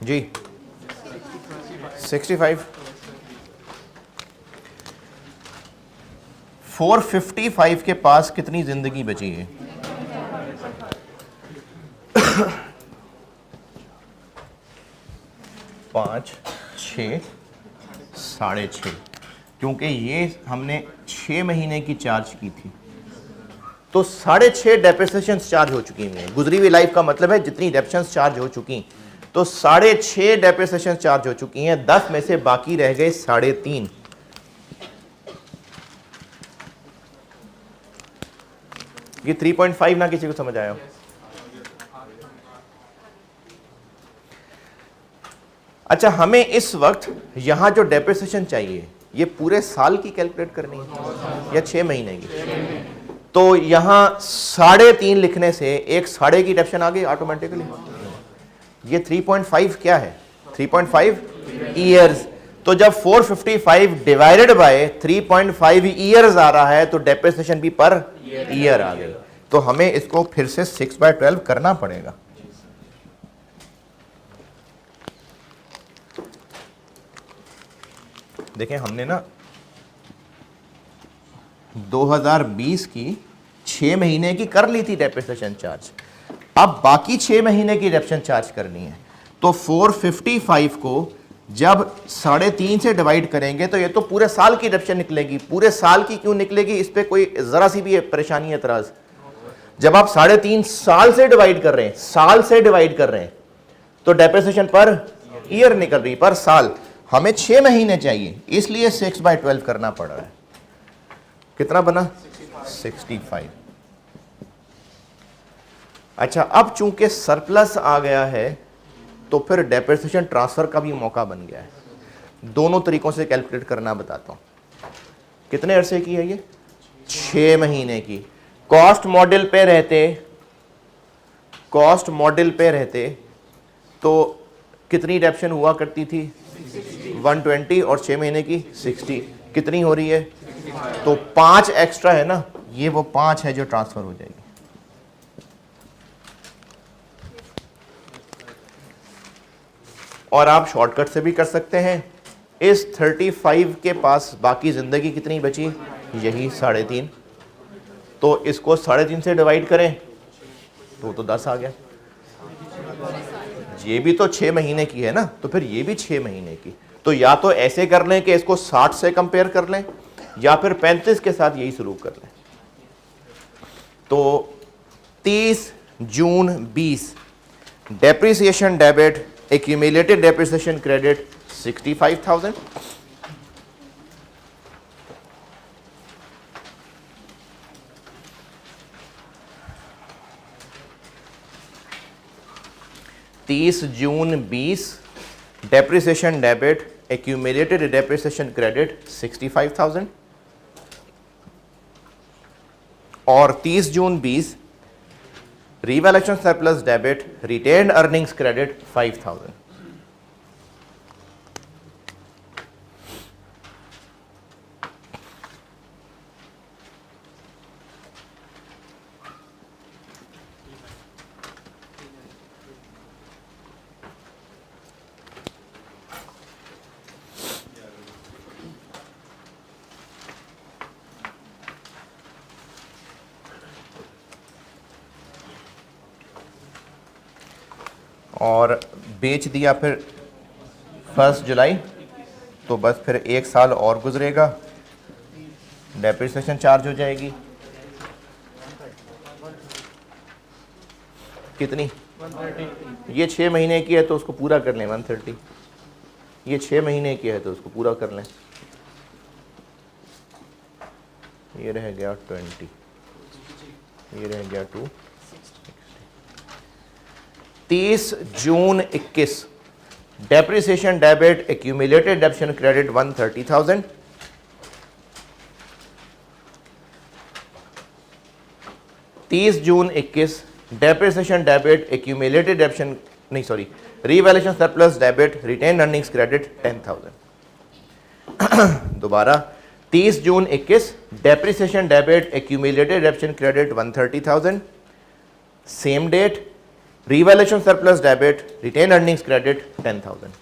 जी 65 455 के पास कितनी जिंदगी बची है? 5, 6, 6.5, क्योंकि ये हमने 6 महीने की चार्ज की थी तो 6.5 डेप्रिसिएशन चार्ज हो चुकी हैं। गुजरी हुई लाइफ का मतलब है जितनी डेप्रिसिएशन चार्ज हो चुकी, तो 6.5 डेप्रिसिएशन चार्ज हो चुकी हैं। 10 में से बाकी रह गए 3.5। ये 3.5 ना किसी को समझ आया? अच्छा, हमें इस वक्त यहां जो डेप्रिसिएशन चाहिए ये पूरे साल की कैलकुलेट करनी है या 6 महीने की? तो यहां 3.5 लिखने से एक 3.5 की डेप्रिसिएशन आ गई ऑटोमेटिकली। ये 3.5 क्या है? 3.5 ईयर्स। तो जब 455 डिवाइडेड बाय 3.5 ईयर्स आ रहा है तो डेप्रिसिएशन भी पर ईयर आ गई। तो हमें इसको फिर से 6/12 करना पड़ेगा। देखें, हमने ना 2020 की 6 महीने की कर ली थी डेप्रिसिएशन चार्ज, अब बाकी 6 महीने की डेप्रिसिएशन चार्ज करनी है। तो 455 को जब 3.5 से डिवाइड करेंगे तो ये तो पूरे साल की डेप्रिसिएशन निकलेगी। पूरे साल की क्यों निकलेगी, इस पे कोई जरा सी भी परेशानी एतराज? जब आप 3.5 साल से डिवाइड कर रहे हैं, साल से डिवाइड कर रहे हैं, तो डेप्रिसिएशन पर ईयर निकल रही, पर साल। हमें 6 महीने चाहिए, इसलिए 6/12 करना पड़ रहा है। कितना बना? 65। अच्छा, अब चूंकि सरप्लस आ गया है तो फिर डेप्रिसिएशन ट्रांसफर का भी मौका बन गया है। दोनों तरीकों से कैलकुलेट करना बताता हूं। कितने अरसे की है ये? 6 महीने की। कॉस्ट मॉडल पे रहते तो कितनी डेप्रिसिएशन हुआ करती थी? 120 और 6 महीने की 60। कितनी हो रही है? तो 5 एक्स्ट्रा है ना, ये वो 5 है जो ट्रांसफर हो जाएगी। और आप शॉर्टकट से भी कर सकते हैं। इस 35 के पास बाकी जिंदगी कितनी बची? यही 3.5। तो इसको 3.5 से डिवाइड करें तो 10 आ गया। ये भी तो 6 महीने की है ना, तो फिर ये भी 6 महीने की। तो या तो ऐसे कर लें कि इसको 60 से कंपेयर कर लें, या फिर 35 के साथ यही शुरू कर लें। तो 30 जून 20 depreciation debit, accumulated depreciation credit 65,000। जून 20 depreciation debit accumulated depreciation credit 65,000 और 30 जून 20 revaluation surplus debit retained earnings credit 5,000। और बेच दिया फिर 1 जुलाई, तो बस फिर 1 साल और गुजरेगा, डेप्रिसिएशन चार्ज हो जाएगी कितनी? ये 6 महीने की है तो उसको पूरा कर लें 130। ये 6 महीने की है तो उसको पूरा कर लें, ये रह गया 20, ये रह गया 2। 30 June 21 depreciation debit accumulated depreciation credit 130,000। 30 June 21 depreciation debit accumulated depreciation नहीं sorry revaluation surplus debit retained earnings credit 10,000। दोबारा 30 June 21 depreciation debit accumulated depreciation credit 130,000। Same date revaluation surplus debit retained earnings credit 10,000।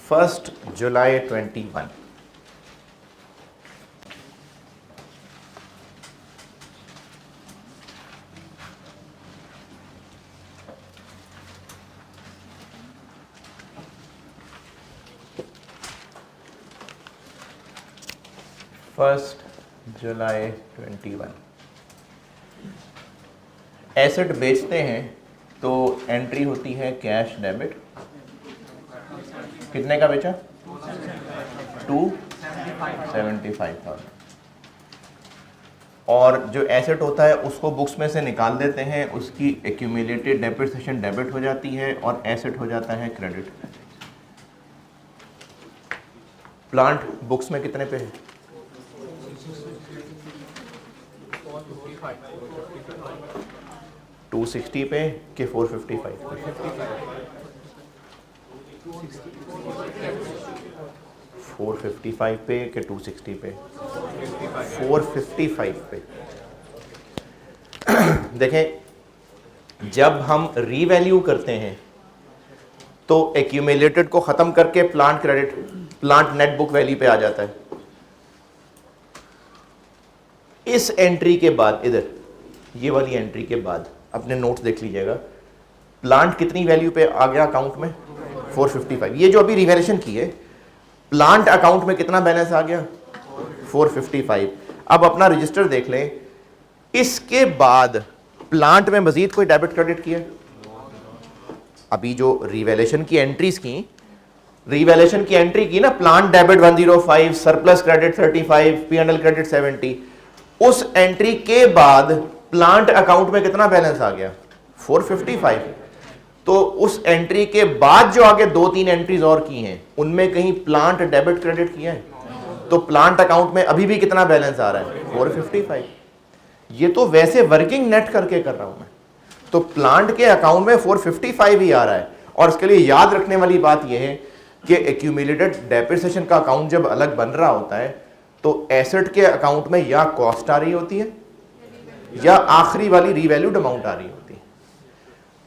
First July 21 1 July 21 asset बेचते हैं तो एंट्री होती है कैश डेबिट। कितने का बेचा? 275,000। और जो एसेट होता है उसको बुक्स में से निकाल देते हैं, उसकी एक्यूमुलेटेड डेप्रिसिएशन डेबिट हो जाती है और एसेट हो जाता है क्रेडिट। प्लांट बुक्स में कितने पे है? 260 पे कि 455 पे? 455 पे कि 260 पे? 455 पे। देखें, जब हम रीवैल्यू करते हैं तो एक्यूमुलेटेड को खत्म करके plant credit, plant net book value पे आ जाता है। इस एंट्री के बाद, इधर ये वाली एंट्री के बाद अपने नोट्स देख लीजिएगा, प्लांट कितनी वैल्यू पे आ गया अकाउंट में? 455। ये जो अभी रिवैल्यूएशन की है, प्लांट अकाउंट में कितना बैलेंस आ गया? 455। अब अपना रजिस्टर देख लें, इसके बाद प्लांट में मजीद कोई डेबिट क्रेडिट किया? अभी जो रिवैल्यूएशन की एंट्रीज की, रिवैल्यूएशन की एंट्री की ना, plant debit 105, surplus credit 35, P&L credit 70, उस एंट्री के बाद प्लांट अकाउंट में कितना बैलेंस आ गया? 455। तो उस एंट्री के बाद जो आगे 2-3 एंट्रीज और की हैं, उनमें कहीं प्लांट डेबिट क्रेडिट किया है? तो प्लांट अकाउंट में अभी भी कितना बैलेंस आ रहा है? 455। ये तो वैसे वर्किंग नेट करके कर रहा हूं मैं, तो प्लांट के अकाउंट में 455 ही आ रहा है। और इसके लिए याद रखने वाली बात यह है कि एक्यूमुलेटेड डेप्रिसिएशन का अकाउंट जब अलग बन रहा होता है तो एसेट के अकाउंट में या कॉस्ट आ रही होती है या आखिरी वाली रीवैल्यूड अमाउंट आ रही होती है।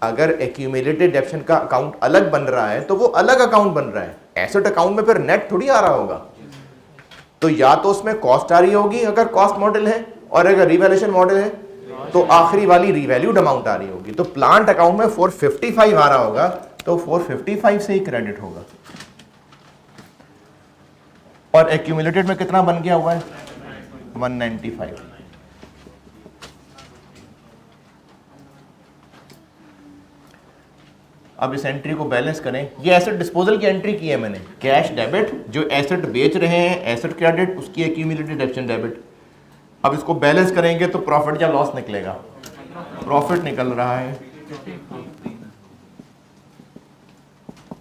अगर एक्यूमुलेटेड डेप्रिसिएशन का अकाउंट अलग बन रहा है तो वो अलग अकाउंट बन रहा है, एसेट अकाउंट में फिर नेट थोड़ी आ रहा होगा। तो या तो उसमें कॉस्ट आ रही होगी अगर कॉस्ट मॉडल है, और अगर रिवैल्यूएशन मॉडल है तो आखिरी वाली रिवैल्यूड अमाउंट आ रही होगी। तो प्लांट अकाउंट में 455 आ रहा होगा तो 455 से ही क्रेडिट होगा। और एक्यूमुलेटेड में कितना बन गया हुआ है? 195। अब इस एंट्री को बैलेंस करें। ये एसेट डिस्पोजल की एंट्री की है मैंने, कैश डेबिट, जो एसेट बेच रहे हैं एसेट क्रेडिट, उसकी एक्यूमुलेटेड डेप्रिसिएशन डेबिट। अब इसको बैलेंस करेंगे तो प्रॉफिट या लॉस निकलेगा? प्रॉफिट निकल रहा है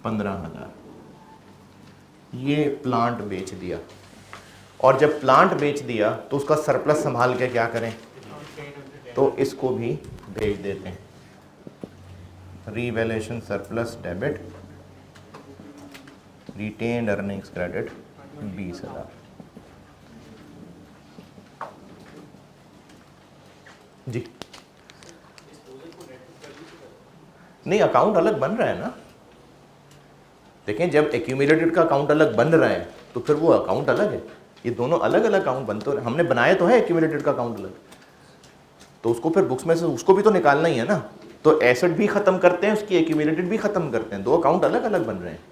15,000। ये प्लांट बेच दिया, और जब प्लांट बेच दिया तो उसका सरप्लस संभाल के क्या करें? तो इसको भी भेज देते हैं। Revaluation surplus debit, retained earnings credit 20,000। जी नहीं, अकाउंट अलग बन रहा है ना। देखें, जब एक्यूमुलेटेड का अकाउंट अलग बन रहा है तो फिर वो अकाउंट अलग है। ये दोनों अलग अलग अकाउंट बन तो हमने बनाए तो है एक्यूमुलेटेड का अकाउंट अलग, तो उसको फिर बुक्स में से उसको भी तो निकालना ही है ना। तो एसेट भी खत्म करते हैं, उसकी एक्यूमुलेटेड भी खत्म करते हैं, दो अकाउंट अलग अलग बन रहे हैं।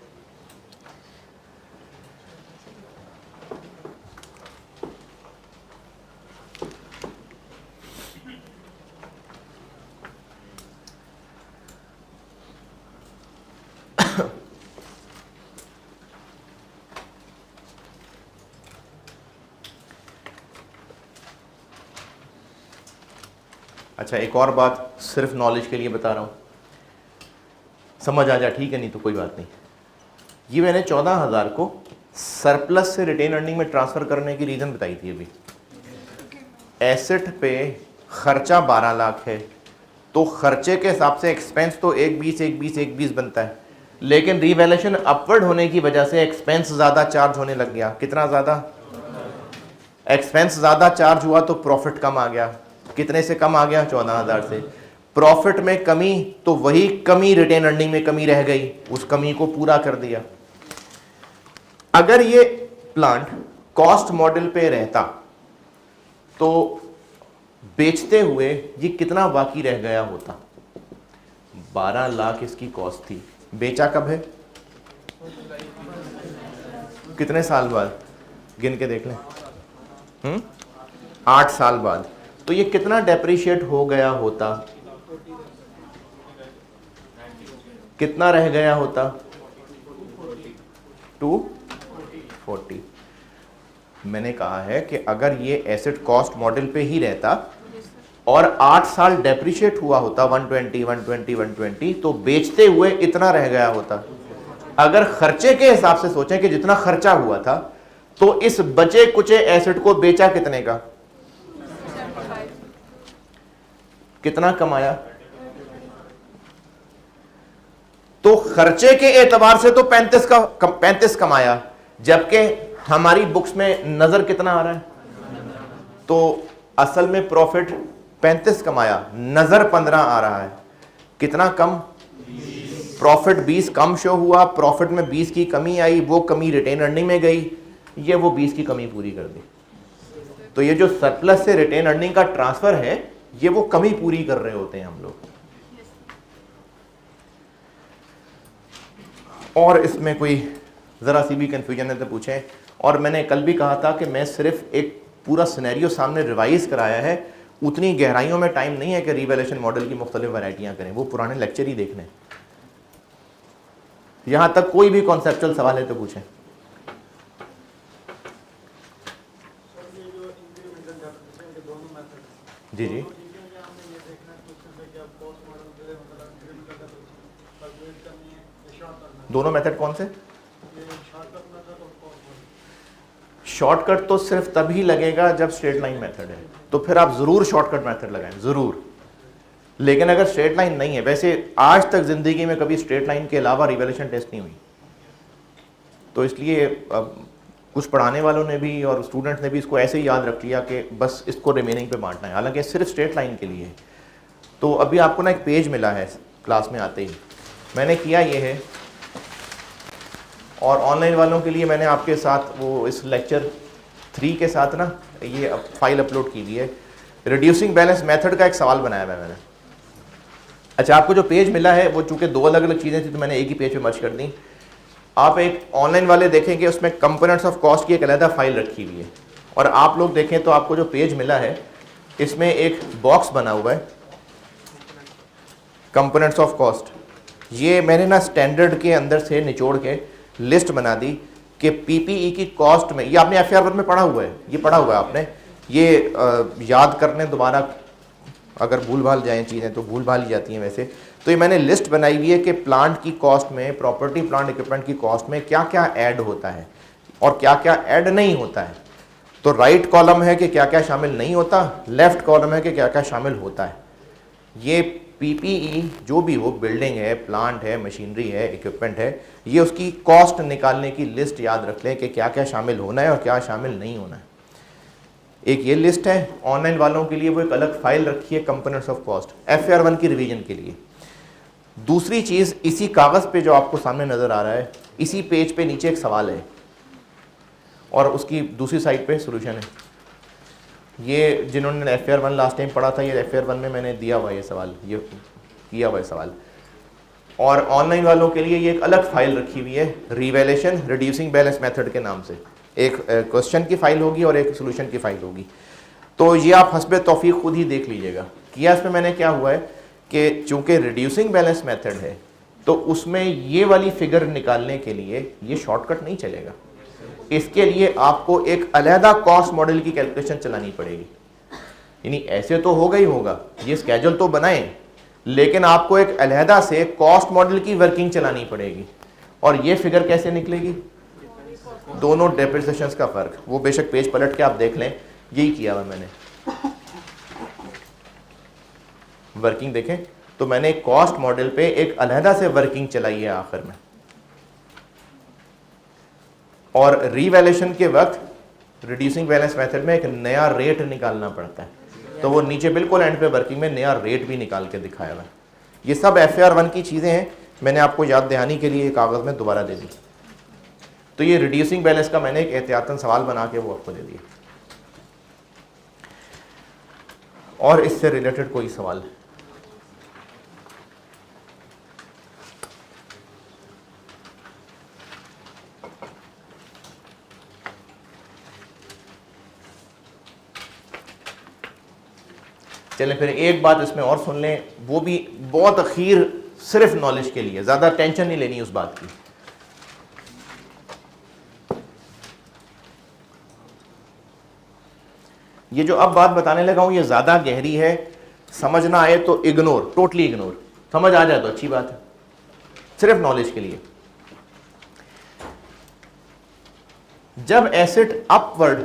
अच्छा, एक और बात सिर्फ नॉलेज के लिए बता रहा हूँ, समझ आ जाए ठीक है, नहीं तो कोई बात नहीं। ये मैंने 14,000 को सरप्लस से रिटेन अर्निंग में ट्रांसफ़र करने की रीज़न बताई थी अभी। एसेट पे खर्चा 12 लाख है, तो खर्चे के हिसाब से एक्सपेंस तो 120 बनता है, लेकिन रिवैल्यूएशन अपवर्ड होने की वजह से एक्सपेंस ज़्यादा चार्ज होने लग गया। कितना ज़्यादा? एक्सपेंस ज़्यादा चार्ज हुआ तो प्रॉफिट कम आ गया। कितने से कम आ गया? 14,000 से। प्रॉफिट में कमी, तो वही कमी रिटेन अर्निंग में कमी रह गई, उस कमी को पूरा कर दिया। अगर ये प्लांट कॉस्ट मॉडल पे रहता तो बेचते हुए ये कितना बाकी रह गया होता? 12 लाख इसकी कॉस्ट थी। बेचा कब है? कितने साल बाद? गिन के देख लें। 8 साल बाद। तो ये कितना डेप्रिशिएट हो गया होता? कितना रह गया होता? 240। मैंने कहा है कि अगर ये एसेट कॉस्ट मॉडल पे ही रहता और 8 साल डेप्रिशिएट हुआ होता 120, तो बेचते हुए इतना रह गया होता। अगर खर्चे के हिसाब से सोचें कि जितना खर्चा हुआ था, तो इस बचे कुचे एसेट को बेचा कितने का? कितना कमाया? तो खर्चे के एतबार से तो 35 कमाया, जबकि हमारी बुक्स में नजर कितना आ रहा है? तो असल में प्रॉफिट 35 कमाया, नजर 15 आ रहा है। कितना कम? प्रॉफिट 20 कम शो हुआ, प्रॉफिट में 20 की कमी आई, वो कमी रिटेन अर्निंग में गई, ये वो 20 की कमी पूरी कर दी। तो ये जो सरप्लस से रिटेन अर्निंग का ट्रांसफर है, ये वो कमी पूरी कर रहे होते हैं हम लोग। और इसमें कोई जरा सी भी कंफ्यूजन है तो पूछें। और मैंने कल भी कहा था कि मैं सिर्फ एक पूरा सिनेरियो सामने रिवाइज कराया है, उतनी गहराइयों में टाइम नहीं है कि रिवैल्यूएशन मॉडल की मुख्तलिफ वैरायटियाँ करें, वो पुराने लेक्चर ही देख लें। यहाँ तक कोई भी कॉन्सेप्चुअल सवाल है तो पूछें। जी जी, दोनों मेथड कौन से? शॉर्टकट तो सिर्फ तभी लगेगा जब स्ट्रेट लाइन मेथड है, तो फिर आप जरूर शॉर्टकट मेथड लगाएं, जरूर। लेकिन अगर स्ट्रेट लाइन नहीं है, वैसे आज तक जिंदगी में कभी स्ट्रेट लाइन के अलावा रिवैल्यूएशन टेस्ट नहीं हुई, तो इसलिए कुछ पढ़ाने वालों ने भी और स्टूडेंट्स ने भी इसको ऐसे ही याद रख लिया कि बस इसको रिमेनिंग पे बांटना है, हालांकि सिर्फ स्ट्रेट लाइन के लिए है। तो अभी आपको ना एक पेज मिला है क्लास में आते ही, मैंने किया ये है, और ऑनलाइन वालों के लिए मैंने आपके साथ वो इस लेक्चर 3 के साथ ना ये फाइल अपलोड की हुई है। रिड्यूसिंग बैलेंस मेथड का एक सवाल बनाया हुआ है मैंने। अच्छा, आपको जो पेज मिला है वो चूंकि 2 अलग अलग चीज़ें थी तो मैंने एक ही पेज पे मर्ज कर दी। आप एक ऑनलाइन वाले देखेंगे उसमें कंपोनेंट्स ऑफ कॉस्ट की एक अलग फाइल रखी हुई है, और आप लोग देखें तो आपको जो पेज मिला है इसमें एक बॉक्स बना हुआ है कंपोनेंट्स ऑफ कॉस्ट। ये मैंने ना स्टैंडर्ड के अंदर से निचोड़ के लिस्ट बना दी कि पीपीई की कॉस्ट में, ये आपने FAR 1 में पढ़ा हुआ है, ये पढ़ा हुआ है आपने, ये याद करने दोबारा अगर भूल भाल जाएँ चीज़ें तो भूल भाल ही जाती हैं वैसे। तो ये मैंने लिस्ट बनाई हुई है कि प्लांट की कॉस्ट में, प्रॉपर्टी प्लांट इक्विपमेंट की कॉस्ट में क्या क्या ऐड होता है और क्या क्या ऐड नहीं होता है। तो राइट कॉलम है कि क्या क्या शामिल नहीं होता, लेफ्ट कॉलम है कि क्या क्या शामिल होता है। ये पीपीई जो भी हो, बिल्डिंग है, प्लांट है, मशीनरी है, इक्विपमेंट है, ये उसकी कॉस्ट निकालने की लिस्ट याद रख लें कि क्या क्या शामिल होना है और क्या शामिल नहीं होना है। एक ये लिस्ट है, ऑनलाइन वालों के लिए वो एक अलग फाइल रखी है कंपोनेंट्स ऑफ कॉस्ट FAR 1 की रिवीजन के लिए। दूसरी चीज़, इसी कागज़ पे जो आपको सामने नज़र आ रहा है, इसी पेज पे नीचे एक सवाल है और उसकी दूसरी साइड पे सॉल्यूशन है। ये जिन्होंने FAR 1 लास्ट टाइम पढ़ा था, ये FAR 1 में मैंने दिया हुआ ये सवाल, ये किया हुआ है सवाल। और ऑनलाइन वालों के लिए ये एक अलग फाइल रखी हुई है, रिवैल्यूएशन रिड्यूसिंग बैलेंस मेथड के नाम से। एक क्वेश्चन की फाइल होगी और एक सोल्यूशन की फाइल होगी। तो ये आप हस्बे तौफीक खुद ही देख लीजिएगा। किया इसमें मैंने क्या हुआ है कि चूंकि रिड्यूसिंग बैलेंस मेथड है तो उसमें ये वाली फिगर निकालने के लिए ये शॉर्टकट नहीं चलेगा, इसके लिए आपको एक अलहदा कॉस्ट मॉडल की कैलकुलेशन चलानी पड़ेगी। यानी ऐसे तो होगा ही होगा, ये स्केड्यूल तो बनाएं, लेकिन आपको एक अलहदा से कॉस्ट मॉडल की वर्किंग चलानी पड़ेगी। और ये फिगर कैसे निकलेगी? दोनों डेप्रिसिएशंस का फर्क, वो बेशक पेज पलट के आप देख लें, यही किया हुआ मैंने। वर्किंग देखें तो मैंने कॉस्ट मॉडल पे एक अलहदा से वर्किंग चलाई है आखिर में, और रीवैल्यूएशन के वक्त रिड्यूसिंग बैलेंस मेथड में एक नया रेट निकालना पड़ता है, तो वो नीचे बिल्कुल एंड पे वर्किंग में नया रेट भी निकाल के दिखाया हुआ है। ये सब FAR 1 की चीज़ें हैं, मैंने आपको याद दहानी के लिए कागज़ में दोबारा दे दी। तो ये रिड्यूसिंग बैलेंस का मैंने एक एहतियातन सवाल बना के वो आपको दे दिया। और इससे रिलेटेड कोई सवाल? चलें फिर एक बात इसमें और सुन लें, वो भी बहुत अखीर, सिर्फ नॉलेज के लिए, ज़्यादा टेंशन नहीं लेनी उस बात की। ये जो अब बात बताने लगा हूं ये ज़्यादा गहरी है, समझ ना आए तो इग्नोर, टोटली इग्नोर, समझ आ जाए तो अच्छी बात है, सिर्फ नॉलेज के लिए। जब एसेट अपवर्ड,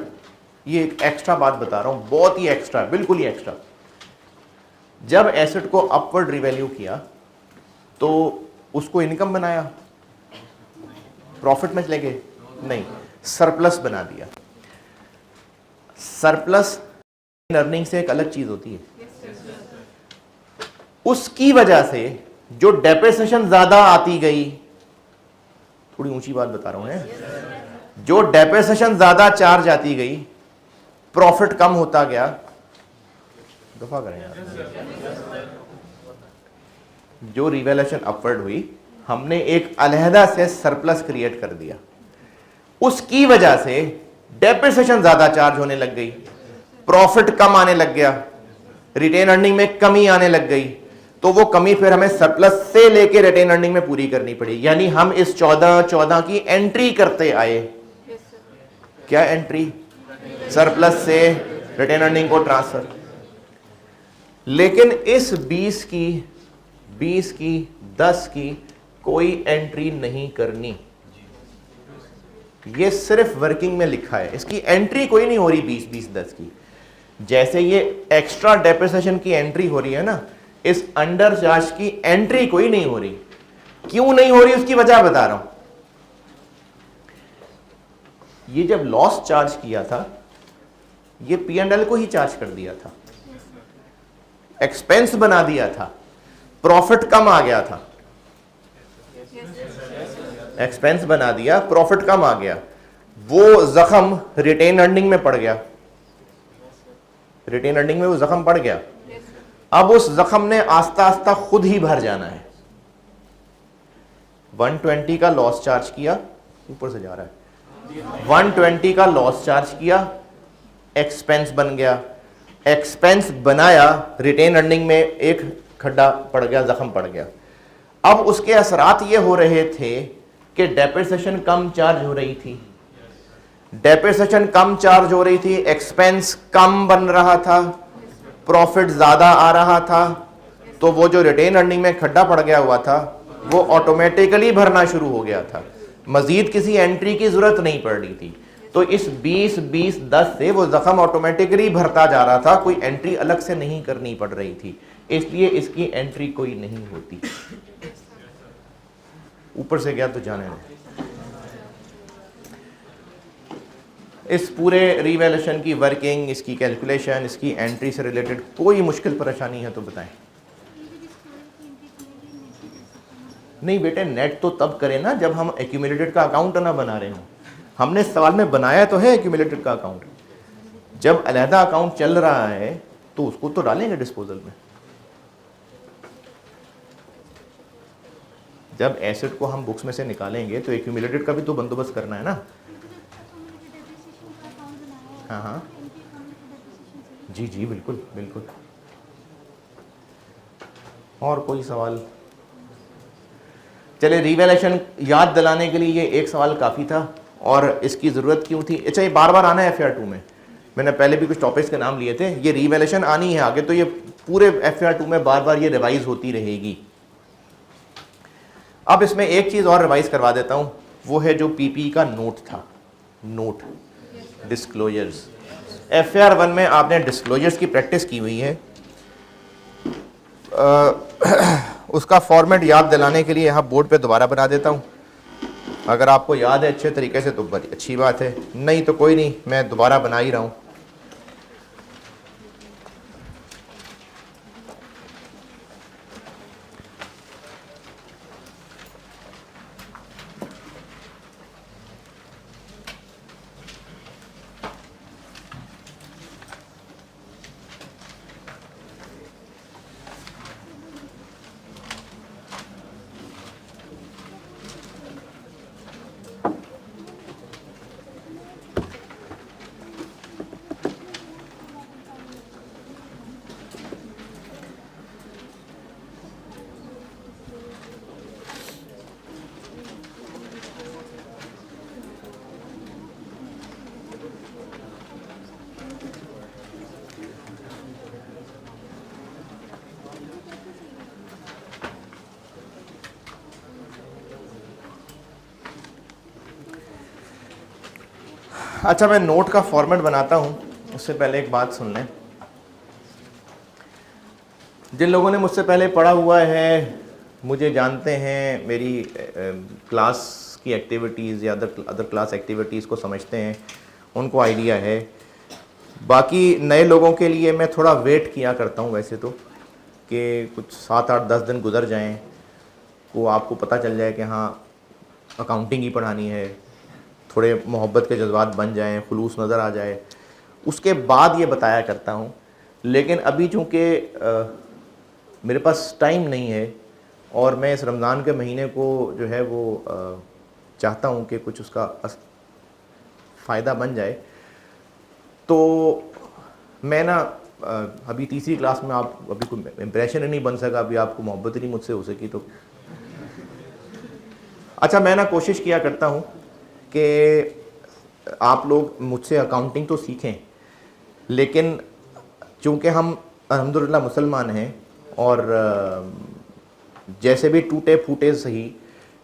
ये एक एक्स्ट्रा बात बता रहा हूं, बहुत ही एक्स्ट्रा, बिल्कुल ही एक्स्ट्रा, जब एसेट को अपवर्ड रिवैल्यू किया तो उसको इनकम बनाया, प्रॉफिट में चले गए? नहीं, सरप्लस बना दिया। सरप्लस अर्निंग से एक अलग चीज होती है, उसकी वजह से जो डेप्रिसिएशन ज्यादा आती गई, थोड़ी ऊंची बात बता रहा हूं है, जो डेप्रिसिएशन ज्यादा चार्ज आती गई, प्रॉफिट कम होता गया। दफा करें यार, जो रिवैल्यूएशन अपवर्ड हुई, हमने एक अलहदा से सरप्लस क्रिएट कर दिया। उसकी वजह से डेप्रिसिएशन ज्यादा चार्ज होने लग गई, प्रॉफिट कम आने लग गया, रिटेन अर्निंग में कमी आने लग गई, तो वो कमी फिर हमें सरप्लस से लेके रिटेन अर्निंग में पूरी करनी पड़ी। यानी हम इस 14 की एंट्री करते आए। क्या एंट्री? सरप्लस से रिटेन अर्निंग को ट्रांसफर। लेकिन इस 20 की 10 की कोई एंट्री नहीं करनी। ये सिर्फ वर्किंग में लिखा है, इसकी एंट्री कोई नहीं हो रही 20-10 की। जैसे ये एक्स्ट्रा डेप्रिसिएशन की एंट्री हो रही है ना, इस अंडर चार्ज की एंट्री कोई नहीं हो रही। क्यों नहीं हो रही उसकी वजह बता रहा हूं। ये जब लॉस चार्ज किया था, ये P&L को ही चार्ज कर दिया था, एक्सपेंस बना दिया था, प्रॉफिट कम आ गया था। एक्सपेंस बना दिया, प्रॉफिट कम आ गया, वो जख्म रिटेन अर्निंग में पड़ गया, रिटेन अर्निंग में वो जख्म पड़ गया। अब उस जख्म ने आस्ता आस्ता खुद ही भर जाना है। 120 का लॉस चार्ज किया, ऊपर से जा रहा है, 120 का लॉस चार्ज किया, एक्सपेंस बन गया, एक्सपेंस बनाया, रिटेन अर्निंग में एक खड्डा पड़ गया, जख्म पड़ गया। अब उसके असरात ये हो रहे थे कि डेप्रिसिएशन कम चार्ज हो रही थी, डेप्रिसिएशन कम चार्ज हो रही थी, एक्सपेंस कम बन रहा था, प्रॉफिट ज्यादा आ रहा था, तो वो जो रिटेन अर्निंग में खड्डा पड़ गया हुआ था वो ऑटोमेटिकली भरना शुरू हो गया था, मजीद किसी एंट्री की जरूरत नहीं पड़ रही थी। तो इस 20-10 से वो जख्म ऑटोमेटिकली भरता जा रहा था, कोई एंट्री अलग से नहीं करनी पड़ रही थी, इसलिए इसकी एंट्री कोई नहीं होती। ऊपर से गया तो जाने दें। इस पूरे रिवैल्यूएशन की वर्किंग, इसकी कैलकुलेशन, इसकी एंट्री से रिलेटेड कोई मुश्किल परेशानी है तो बताएं। नहीं बेटे, नेट तो तब करें ना जब हम एक्यूमुलेटेड का अकाउंट ना बना रहे हों। हमने सवाल में बनाया तो है एक्यूमुलेटेड का अकाउंट, जब अलहदा अकाउंट चल रहा है तो उसको तो डालेंगे डिस्पोजल में। जब एसेट को हम बुक्स में से निकालेंगे तो एक्यूमुलेटेड का भी तो बंदोबस्त करना है ना। हाँ हाँ जी जी बिल्कुल बिल्कुल। और कोई सवाल? चले, रिवैल्यूएशन याद दिलाने के लिए ये एक सवाल काफ़ी था और इसकी ज़रूरत क्यों थी। अच्छा, ये बार बार आना है FAR 2 में, मैंने पहले भी कुछ टॉपिक्स के नाम लिए थे, ये रिवैल्यूएशन आनी है आगे, तो ये पूरे FAR 2 में बार बार ये रिवाइज होती रहेगी। अब इसमें एक चीज़ और रिवाइज करवा देता हूँ, वो है जो PPE का नोट था, नोट डिस्क्लोजर्स। FAR 1 में आपने डिस्क्लोजर्स की प्रैक्टिस की हुई है, उसका फॉर्मेट याद दिलाने के लिए यहाँ बोर्ड पे दोबारा बना देता हूँ। अगर आपको याद है अच्छे तरीके से तो बड़ी अच्छी बात है, नहीं तो कोई नहीं, मैं दोबारा बना ही रहा हूँ। अच्छा, मैं नोट का फॉर्मेट बनाता हूँ, उससे पहले एक बात सुन लें। जिन लोगों ने मुझसे पहले पढ़ा हुआ है, मुझे जानते हैं, मेरी क्लास की एक्टिविटीज़ या अदर क्लास एक्टिविटीज़ को समझते हैं, उनको आइडिया है। बाकी नए लोगों के लिए मैं थोड़ा वेट किया करता हूँ वैसे तो, कि कुछ 7-8-10 दिन गुजर जाएं, वो आपको पता चल जाए कि हाँ अकाउंटिंग ही पढ़ानी है, थोड़े मोहब्बत के जज्बात बन जाएं, खुलूस नज़र आ जाए, उसके बाद ये बताया करता हूँ। लेकिन अभी चूँकि मेरे पास टाइम नहीं है और मैं इस रमज़ान के महीने को जो है वो चाहता हूँ कि कुछ उसका फ़ायदा बन जाए। तो मैं ना अभी तीसरी क्लास में, आप अभी कोई इम्प्रेशन ही नहीं बन सका, अभी आपको मोहब्बत ही नहीं मुझसे हो सकी। तो अच्छा, मैं ना कोशिश किया करता हूँ कि आप लोग मुझसे अकाउंटिंग तो सीखें, लेकिन चूँकि हम अल्हम्दुलिल्लाह मुसलमान हैं और जैसे भी टूटे फूटे सही,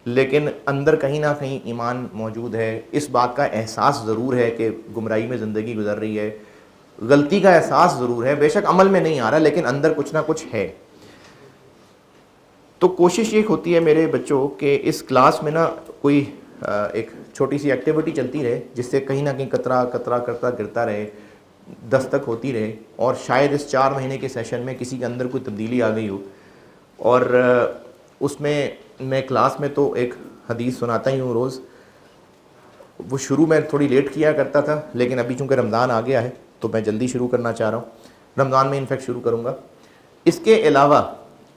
लेकिन अंदर कहीं ना कहीं ईमान मौजूद है। इस बात का एहसास ज़रूर है कि गुमराही में ज़िंदगी गुजर रही है, गलती का एहसास ज़रूर है, बेशक अमल में नहीं आ रहा, लेकिन अंदर कुछ ना कुछ है। तो कोशिश ये होती है मेरे बच्चों कि इस क्लास में ना कोई एक छोटी सी एक्टिविटी चलती रहे, जिससे कहीं ना कहीं कतरा कतरा करता गिरता रहे, दस्तक होती रहे, और शायद इस 4 महीने के सेशन में किसी के अंदर कोई तब्दीली आ गई हो। और उसमें मैं क्लास में तो एक हदीस सुनाता ही हूँ रोज़। वो शुरू में थोड़ी लेट किया करता था, लेकिन अभी चूँकि रमज़ान आ गया है तो मैं जल्दी शुरू करना चाह रहा हूँ। रमज़ान में इनफेक्ट शुरू करूँगा। इसके अलावा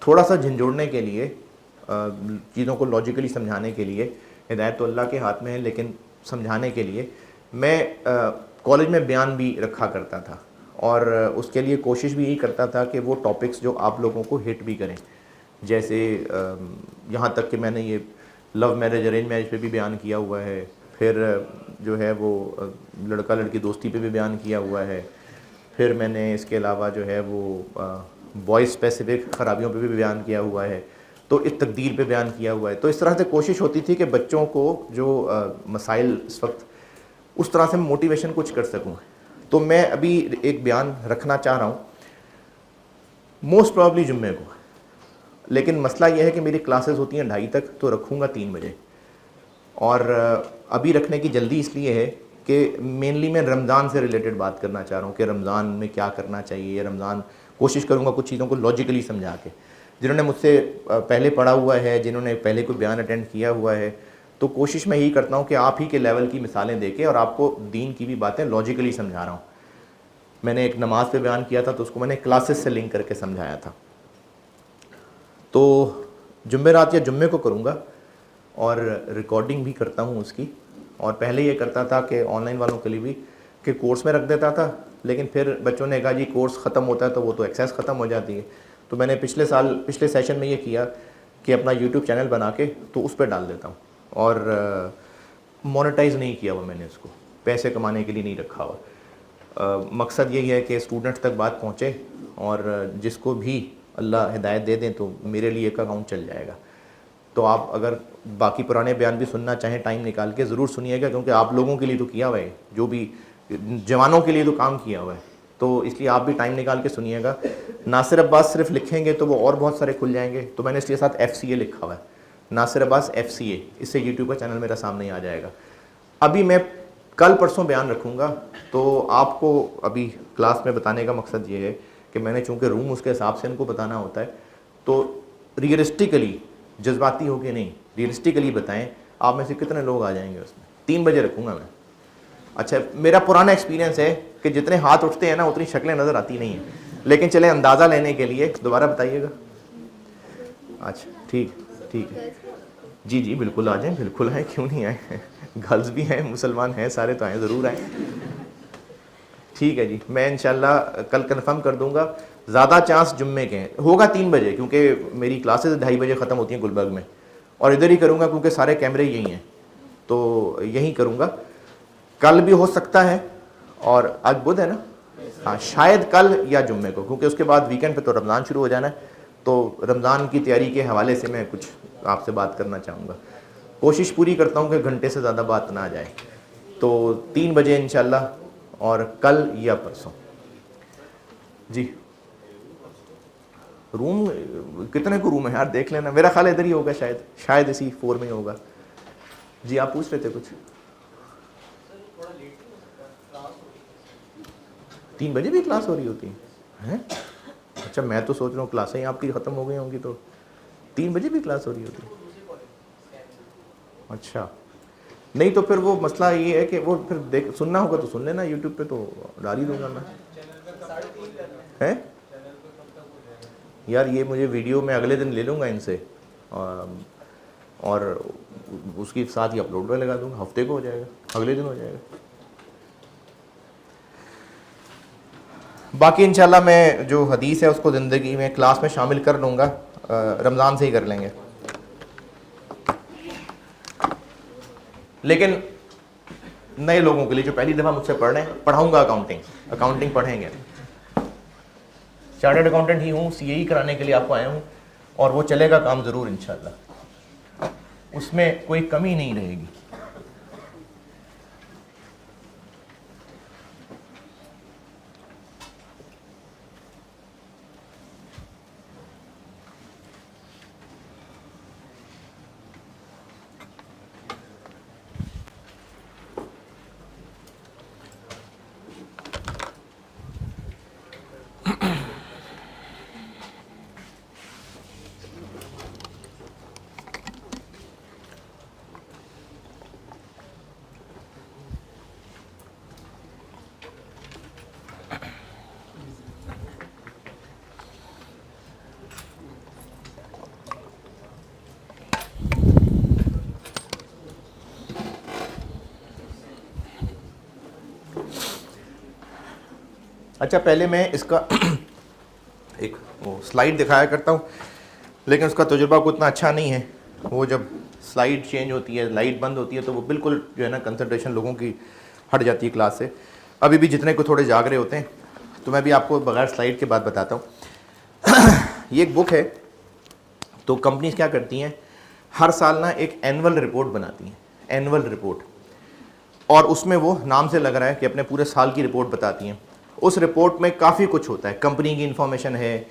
थोड़ा सा झंझोड़ने के लिए, चीज़ों को लॉजिकली समझाने के लिए, हिदायत तो अल्लाह के हाथ में है, लेकिन समझाने के लिए मैं कॉलेज में बयान भी रखा करता था, और उसके लिए कोशिश भी यही करता था कि वो टॉपिक्स जो आप लोगों को हिट भी करें। जैसे यहाँ तक कि मैंने ये लव मैरिज अरेंज मैरिज पे भी बयान किया हुआ है, फिर जो है वो लड़का लड़की दोस्ती पे भी बयान किया हुआ है, फिर मैंने इसके अलावा जो है वो बॉयज़ स्पेसिफिक ख़राबियों पे भी बयान किया हुआ है, तो इस तकदीर पे बयान किया हुआ है। तो इस तरह से कोशिश होती थी कि बच्चों को जो मसाइल इस वक्त, उस तरह से मोटिवेशन कुछ कर सकूं। तो मैं अभी एक बयान रखना चाह रहा हूं, मोस्ट प्रॉब्ली जुम्मे को, लेकिन मसला यह है कि मेरी क्लासेस होती हैं 2:30 तक, तो रखूँगा 3 बजे। और अभी रखने की जल्दी इसलिए है कि मेनली मैं रमज़ान से रिलेटेड बात करना चाह रहा हूँ कि रमज़ान में क्या करना चाहिए। या रमज़ान कोशिश करूँगा कुछ चीज़ों को लॉजिकली समझा के, जिन्होंने मुझसे पहले पढ़ा हुआ है, जिन्होंने पहले कोई बयान अटेंड किया हुआ है, तो कोशिश मैं यही करता हूँ कि आप ही के लेवल की मिसालें देके और आपको दीन की भी बातें लॉजिकली समझा रहा हूँ। मैंने एक नमाज पे बयान किया था, तो उसको मैंने क्लासेस से लिंक करके समझाया था। तो जुम्मेरात या जुम्मे को करूँगा, और रिकॉर्डिंग भी करता हूँ उसकी। और पहले ये करता था कि ऑनलाइन वालों के लिए भी कि कोर्स में रख देता था, लेकिन फिर बच्चों ने कहा जी कोर्स ख़त्म होता है तो वो तो एक्सेस ख़त्म हो जाती है। तो मैंने पिछले सेशन में ये किया कि अपना यूट्यूब चैनल बना के तो उस पर डाल देता हूँ, और मोनेटाइज़ नहीं किया हुआ मैंने उसको, पैसे कमाने के लिए नहीं रखा हुआ। मकसद यही है कि स्टूडेंट्स तक बात पहुँचे, और जिसको भी अल्लाह हिदायत दे दें तो मेरे लिए एक अकाउंट चल जाएगा। तो आप अगर बाकी पुराने बयान भी सुनना चाहें टाइम निकाल के ज़रूर सुनिएगा, क्योंकि आप लोगों के लिए तो किया हुआ है, जो भी जवानों के लिए तो काम किया हुआ है, तो इसलिए आप भी टाइम निकाल के सुनिएगा। नासिर अब्बास सिर्फ लिखेंगे तो वो और बहुत सारे खुल जाएंगे, तो मैंने इसके साथ FCA लिखा हुआ है, नासिर अब्बास FCA, इससे यूट्यूब का चैनल मेरा सामने आ जाएगा। अभी मैं कल परसों बयान रखूँगा, तो आपको अभी क्लास में बताने का मकसद ये है कि मैंने चूँकि रूम उसके हिसाब से इनको बताना होता है, तो रियलिस्टिकली, जज्बाती हो के नहीं, रियलिस्टिकली बताएं आप में से कितने लोग आ जाएंगे उसमें। 3 बजे रखूँगा मैं। अच्छा, मेरा पुराना एक्सपीरियंस है कि जितने हाथ उठते हैं ना उतनी शक्लें नज़र आती नहीं हैं, लेकिन चले अंदाज़ा लेने के लिए दोबारा बताइएगा। अच्छा ठीक है, जी जी बिल्कुल आ जाएँ, बिल्कुल आएँ, क्यों नहीं आए। गर्ल्स भी हैं, मुसलमान हैं, सारे तो आएँ, ज़रूर आएँ। ठीक है जी, मैं इंशाल्लाह कल कंफर्म कर दूंगा। ज़्यादा चांस जुम्मे के हैं, होगा 3 बजे, क्योंकि मेरी क्लासेस 2:30 बजे ख़त्म होती हैं गुलबर्ग में, और इधर ही करूँगा क्योंकि सारे कैमरे यही हैं, तो यहीं करूँगा। कल भी हो सकता है, और आज बुध है ना, हाँ शायद कल या जुम्मे को, क्योंकि उसके बाद वीकेंड पे तो रमज़ान शुरू हो जाना है, तो रमज़ान की तैयारी के हवाले से मैं कुछ आपसे बात करना चाहूँगा। कोशिश पूरी करता हूँ कि घंटे से ज़्यादा बात ना आ जाए। तो 3 बजे इंशाल्लाह, और कल या परसों। जी रूम कितने को रूम है यार, देख लेना, मेरा ख्याल इधर ही होगा, शायद इसी 4 में होगा। जी आप पूछ रहे थे कुछ। 3 बजे भी क्लास हो रही होती है? अच्छा, मैं तो सोच रहा हूँ क्लासें आपकी ख़त्म हो गई होंगी तो 3 बजे भी क्लास हो रही होती है। अच्छा, नहीं तो फिर वो मसला ये है कि वो फिर सुनना होगा तो सुन लेना, यूट्यूब पे तो डाल ही दूंगा मैं। हैं यार, ये मुझे वीडियो मैं अगले दिन ले लूँगा इनसे, और उसके साथ ही अपलोड में लगा दूँगा, हफ्ते को हो जाएगा, अगले दिन हो जाएगा। बाकी इंशाल्लाह मैं जो हदीस है उसको ज़िंदगी में क्लास में शामिल कर लूँगा, रमज़ान से ही कर लेंगे। लेकिन नए लोगों के लिए जो पहली दफ़ा मुझसे पढ़ रहे हैं, पढ़ाऊँगा अकाउंटिंग पढ़ेंगे। चार्टर्ड अकाउंटेंट ही हूँ, CAE कराने के लिए आपको आया हूँ, और वो चलेगा काम ज़रूर इंशाल्लाह, उसमें कोई कमी नहीं रहेगी। अच्छा, पहले मैं इसका एक स्लाइड दिखाया करता हूँ, लेकिन उसका तजुर्बा उतना अच्छा नहीं है। वो जब स्लाइड चेंज होती है, लाइट बंद होती है, तो वो बिल्कुल जो है ना कंसंट्रेशन लोगों की हट जाती है क्लास से। अभी भी जितने को थोड़े जाग रहे होते हैं, तो मैं भी आपको बगैर स्लाइड के बाद बताता हूँ। ये एक बुक है। तो कंपनीज क्या करती हैं, हर साल ना एक एनुअल रिपोर्ट बनाती हैं, एनुअल रिपोर्ट, और उसमें वो नाम से लग रहा है कि अपने पूरे साल की रिपोर्ट बताती हैं। उस रिपोर्ट में काफ़ी कुछ होता है, कंपनी की इन्फॉर्मेशन है,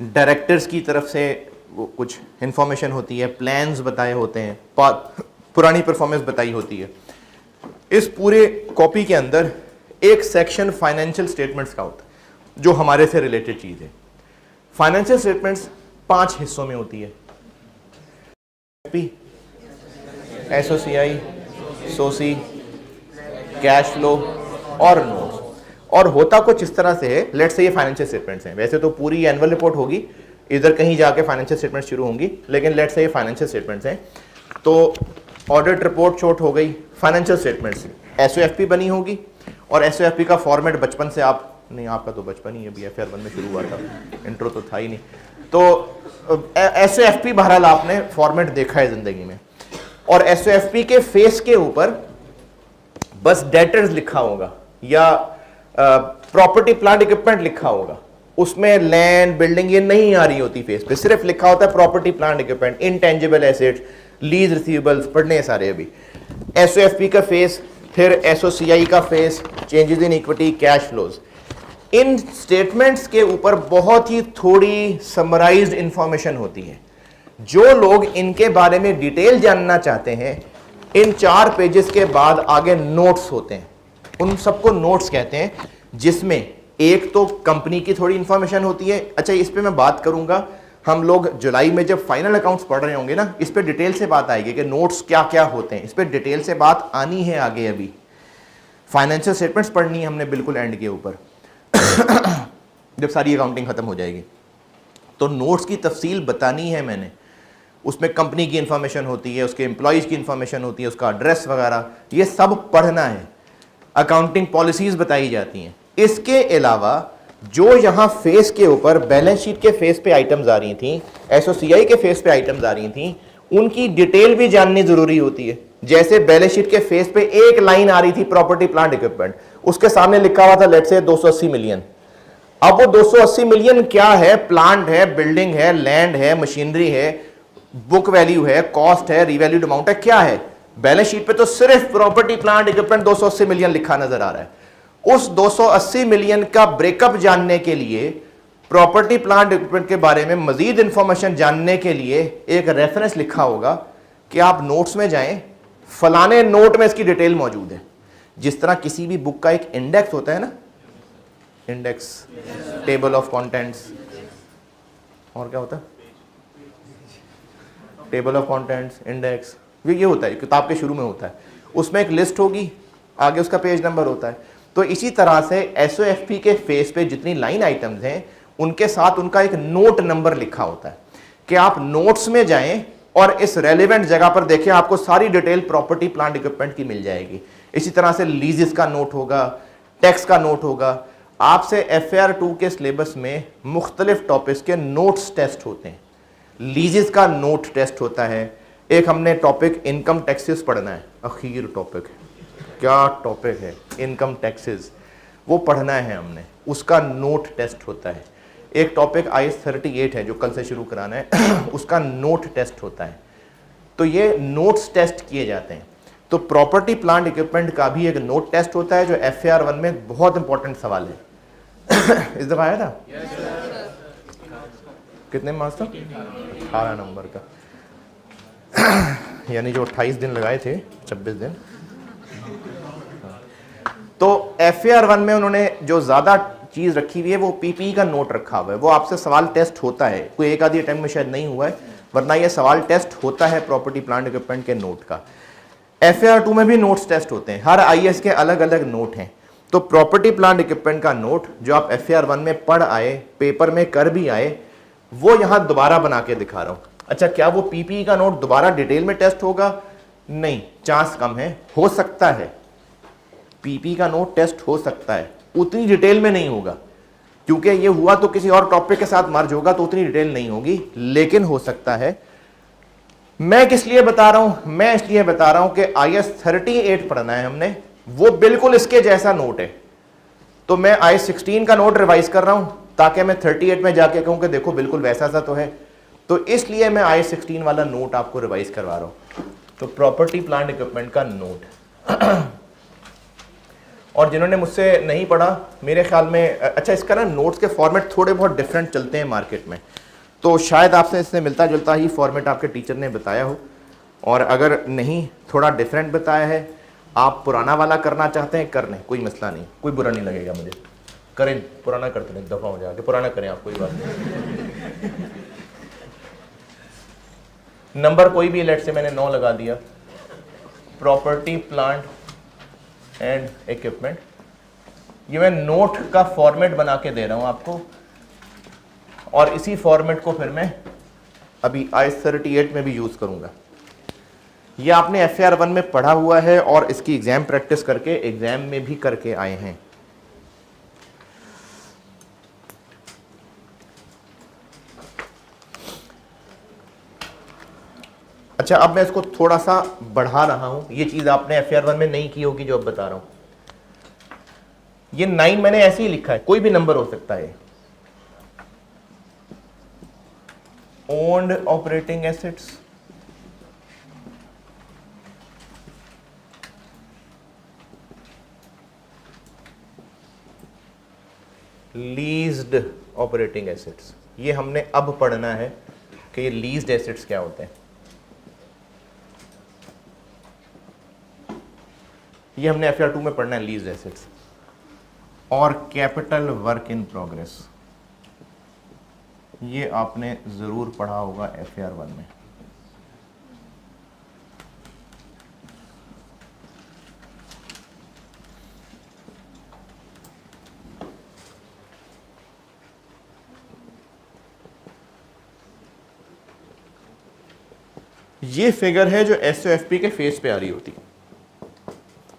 डायरेक्टर्स की तरफ से वो कुछ इन्फॉर्मेशन होती है, प्लान्स बताए होते हैं, पुरानी परफॉर्मेंस बताई होती है। इस पूरे कॉपी के अंदर एक सेक्शन फाइनेंशियल स्टेटमेंट्स का होता है, जो हमारे से रिलेटेड चीज़ है। फाइनेंशियल स्टेटमेंट्स 5 हिस्सों में होती है, SOCI, SOC, कैश फ्लो और नोट्स। और होता कुछ इस तरह से है, लेट्स से ये फाइनेंशियल स्टेटमेंट्स हैं, वैसे तो पूरी एनुअल रिपोर्ट होगी, इधर कहीं जाके फाइनेंशियल स्टेटमेंट्स शुरू होंगी, लेकिन लेट्स से ये फाइनेंशियल स्टेटमेंट्स हैं। तो ऑडिट रिपोर्ट शॉर्ट हो गई, फाइनेंशियल स्टेटमेंट्स, SOFP बनी होगी, और SOFP का फॉर्मेट बचपन से आप नहीं, आपका तो बचपन ही है, BFR 1 में शुरू हुआ था, इंट्रो तो था ही नहीं। तो SOFP बहरहाल आपने फॉर्मेट देखा है ज़िंदगी में, और SOFP के फेस के ऊपर बस डेटर्स लिखा होगा या प्रॉपर्टी प्लांट इक्विपमेंट लिखा होगा, उसमें लैंड बिल्डिंग ये नहीं आ रही होती फेस पे, सिर्फ लिखा होता है property plant equipment, intangible assets, lease receivables, पढ़ने सारे। अभी SOFP का फेस, फिर SOCI का face, changes in equity, cash flows. In statements के ऊपर बहुत ही थोड़ी समराइज्ड इंफॉर्मेशन होती है। जो लोग इनके बारे में डिटेल जानना चाहते हैं, इन 4 पेजेस के बाद आगे नोट्स होते हैं, उन सबको नोट्स कहते हैं, जिसमें एक तो कंपनी की थोड़ी इंफॉर्मेशन होती है। अच्छा, इस पे मैं बात करूंगा, हम लोग जुलाई में जब फाइनल अकाउंट्स पढ़ रहे होंगे ना, इस पे डिटेल से बात आएगी कि नोट्स क्या क्या होते हैं, इस पे डिटेल से बात आनी है आगे। अभी फाइनेंशियल स्टेटमेंट्स पढ़नी है हमने बिल्कुल एंड के ऊपर जब सारी अकाउंटिंग खत्म हो जाएगी, तो नोट्स की तफसील बतानी है मैंने। उसमें कंपनी की इंफॉर्मेशन होती है, उसके एम्प्लॉयज़ की इंफॉर्मेशन होती है, उसका एड्रेस वगैरह, ये सब पढ़ना है। अकाउंटिंग पॉलिसीज़ बताई जाती हैं। इसके अलावा जो यहाँ फेस के ऊपर बैलेंस शीट के फेस पे आइटम्स आ रही थी, SOCI के फेस पे आइटम्स आ रही थी, उनकी डिटेल भी जाननी ज़रूरी होती है। जैसे बैलेंस शीट के फेस पे एक लाइन आ रही थी प्रॉपर्टी प्लांट इक्विपमेंट, उसके सामने लिखा हुआ था लेट्स से 280 मिलियन। अब वो 280 मिलियन क्या है? प्लांट है, बिल्डिंग है, लैंड है, मशीनरी है, बुक वैल्यू है, कॉस्ट है, रिवैल्यूड अमाउंट है, क्या है? बैलेंस शीट पे तो सिर्फ प्रॉपर्टी प्लांट इक्विपमेंट 280 मिलियन लिखा नजर आ रहा है। उस 280 मिलियन का ब्रेकअप जानने के लिए, प्रॉपर्टी प्लांट इक्विपमेंट के बारे में मजीद इंफॉर्मेशन जानने के लिए एक रेफरेंस लिखा होगा कि आप नोट्स में जाएं, फलाने नोट में इसकी डिटेल मौजूद है। जिस तरह किसी भी बुक का एक इंडेक्स होता है ना, इंडेक्स, टेबल ऑफ कंटेंट्स, और क्या होता है? टेबल ऑफ कंटेंट्स, इंडेक्स, ये होता है, किताब के शुरू में होता है, उसमें एक लिस्ट होगी, आगे उसका पेज नंबर होता है। तो इसी तरह से SOFP के फेस पे जितनी लाइन आइटम्स हैं, उनके साथ उनका एक नोट नंबर लिखा होता है कि आप नोट्स में जाएं और इस रेलिवेंट जगह पर देखें, आपको सारी डिटेल प्रॉपर्टी प्लांट इक्विपमेंट की मिल जाएगी। इसी तरह से लीजेस का नोट होगा, टैक्स का नोट होगा, आपसे FAR2 के सिलेबस में मुख्तलिफ टॉपिक्स के नोट्स टेस्ट होते हैं। लीजेस का नोट टेस्ट होता है। एक हमने टॉपिक इनकम टैक्सेस पढ़ना है, अखीर टॉपिक है, क्या टॉपिक है, इनकम टैक्सेस, वो पढ़ना है हमने, उसका नोट टेस्ट होता है। एक टॉपिक IAS 38 है जो कल से शुरू कराना है उसका नोट टेस्ट होता है। तो ये नोट्स टेस्ट किए जाते हैं। तो प्रॉपर्टी प्लांट इक्विपमेंट का भी एक नोट टेस्ट होता है जो FAR1 में बहुत इंपॉर्टेंट सवाल है। इस दफा आया था? कितने मार्क्स था? 18 नंबर का, यानी जो 28 दिन लगाए थे 26 दिन। तो FAR1 में उन्होंने जो ज्यादा चीज रखी हुई है वो PPE का नोट रखा हुआ है। वो आपसे सवाल टेस्ट होता है, कोई एक आधी अटेम्प्ट में शायद नहीं हुआ है, वरना ये सवाल टेस्ट होता है प्रॉपर्टी प्लांट इक्विपमेंट के नोट का। FAR2 में भी नोट्स टेस्ट होते हैं, हर IAS के अलग अलग नोट हैं। तो प्रॉपर्टी प्लांट इक्विपमेंट का नोट जो आप FAR1 में पढ़ आए, पेपर में कर भी आए, वो यहां दोबारा बना के दिखा रहा हूं। अच्छा, क्या वो PPE का नोट दोबारा डिटेल में टेस्ट होगा? नहीं, चांस कम है, हो सकता है PPE का नोट टेस्ट हो सकता है, उतनी डिटेल में नहीं होगा, क्योंकि ये हुआ तो किसी और टॉपिक के साथ मर्ज होगा तो उतनी डिटेल नहीं होगी, लेकिन हो सकता है। मैं किस लिए बता रहा हूं? मैं इसलिए बता रहा हूं कि IAS 38 पढ़ना है हमने, वो बिल्कुल इसके जैसा नोट है। तो मैं IAS 16 का नोट रिवाइज कर रहा हूं ताकि मैं 38 में जाके कहूं कि देखो बिल्कुल वैसा सा तो है। तो इसलिए मैं IAS 16 वाला नोट आपको रिवाइज करवा रहा हूं। तो प्रॉपर्टी प्लांट इक्विपमेंट का नोट और जिन्होंने मुझसे नहीं पढ़ा, मेरे ख्याल में, अच्छा इसका ना नोट्स के फॉर्मेट थोड़े बहुत डिफरेंट चलते हैं मार्केट में, तो शायद आपसे इससे मिलता जुलता ही फॉर्मेट आपके टीचर ने बताया हो, और अगर नहीं थोड़ा डिफरेंट बताया है, आप पुराना वाला करना चाहते हैं कर लें, कोई मसला नहीं, कोई बुरा नहीं लगेगा मुझे, करें, पुराना करते हैं, दफ़ा हो जाके पुराना करें आप, कोई बात नहीं। नंबर कोई भी, लेट से मैंने 9 लगा दिया, प्रॉपर्टी प्लांट एंड इक्विपमेंट। ये मैं नोट का फॉर्मेट बना के दे रहा हूं आपको, और इसी फॉर्मेट को फिर मैं अभी IAS 38 में भी यूज करूंगा। ये आपने FAR1 में पढ़ा हुआ है और इसकी एग्जाम प्रैक्टिस करके एग्जाम में भी करके आए हैं। अच्छा, अब मैं इसको थोड़ा सा बढ़ा रहा हूं, ये चीज आपने FAR1 में नहीं की होगी जो अब बता रहा हूं। ये 9 मैंने ऐसे ही लिखा है, कोई भी नंबर हो सकता है। Owned operating assets, leased operating assets, ये हमने अब पढ़ना है कि ये लीज्ड एसेट्स क्या होते हैं। ये हमने FAR2 में पढ़ना है, लीज्ड एसेट्स। और कैपिटल वर्क इन प्रोग्रेस, ये आपने जरूर पढ़ा होगा FAR1 में। ये फिगर है जो SOFP के फेस पे आ रही होती है।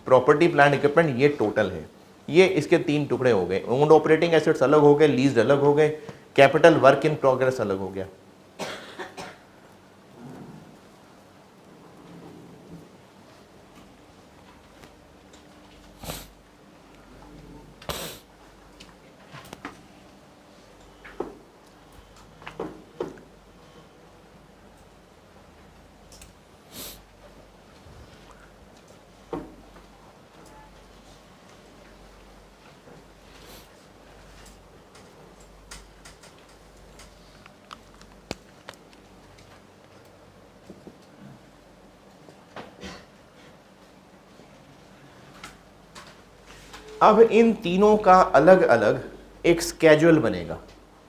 प्रॉपर्टी प्लांट इक्विपमेंट ये टोटल है, ये इसके 3 टुकड़े हो गए, ओन्ड ऑपरेटिंग एसेट्स अलग हो गए, लीज्ड अलग हो गए, कैपिटल वर्क इन प्रोग्रेस अलग हो गया। अब इन तीनों का अलग अलग एक स्केड्यूल बनेगा,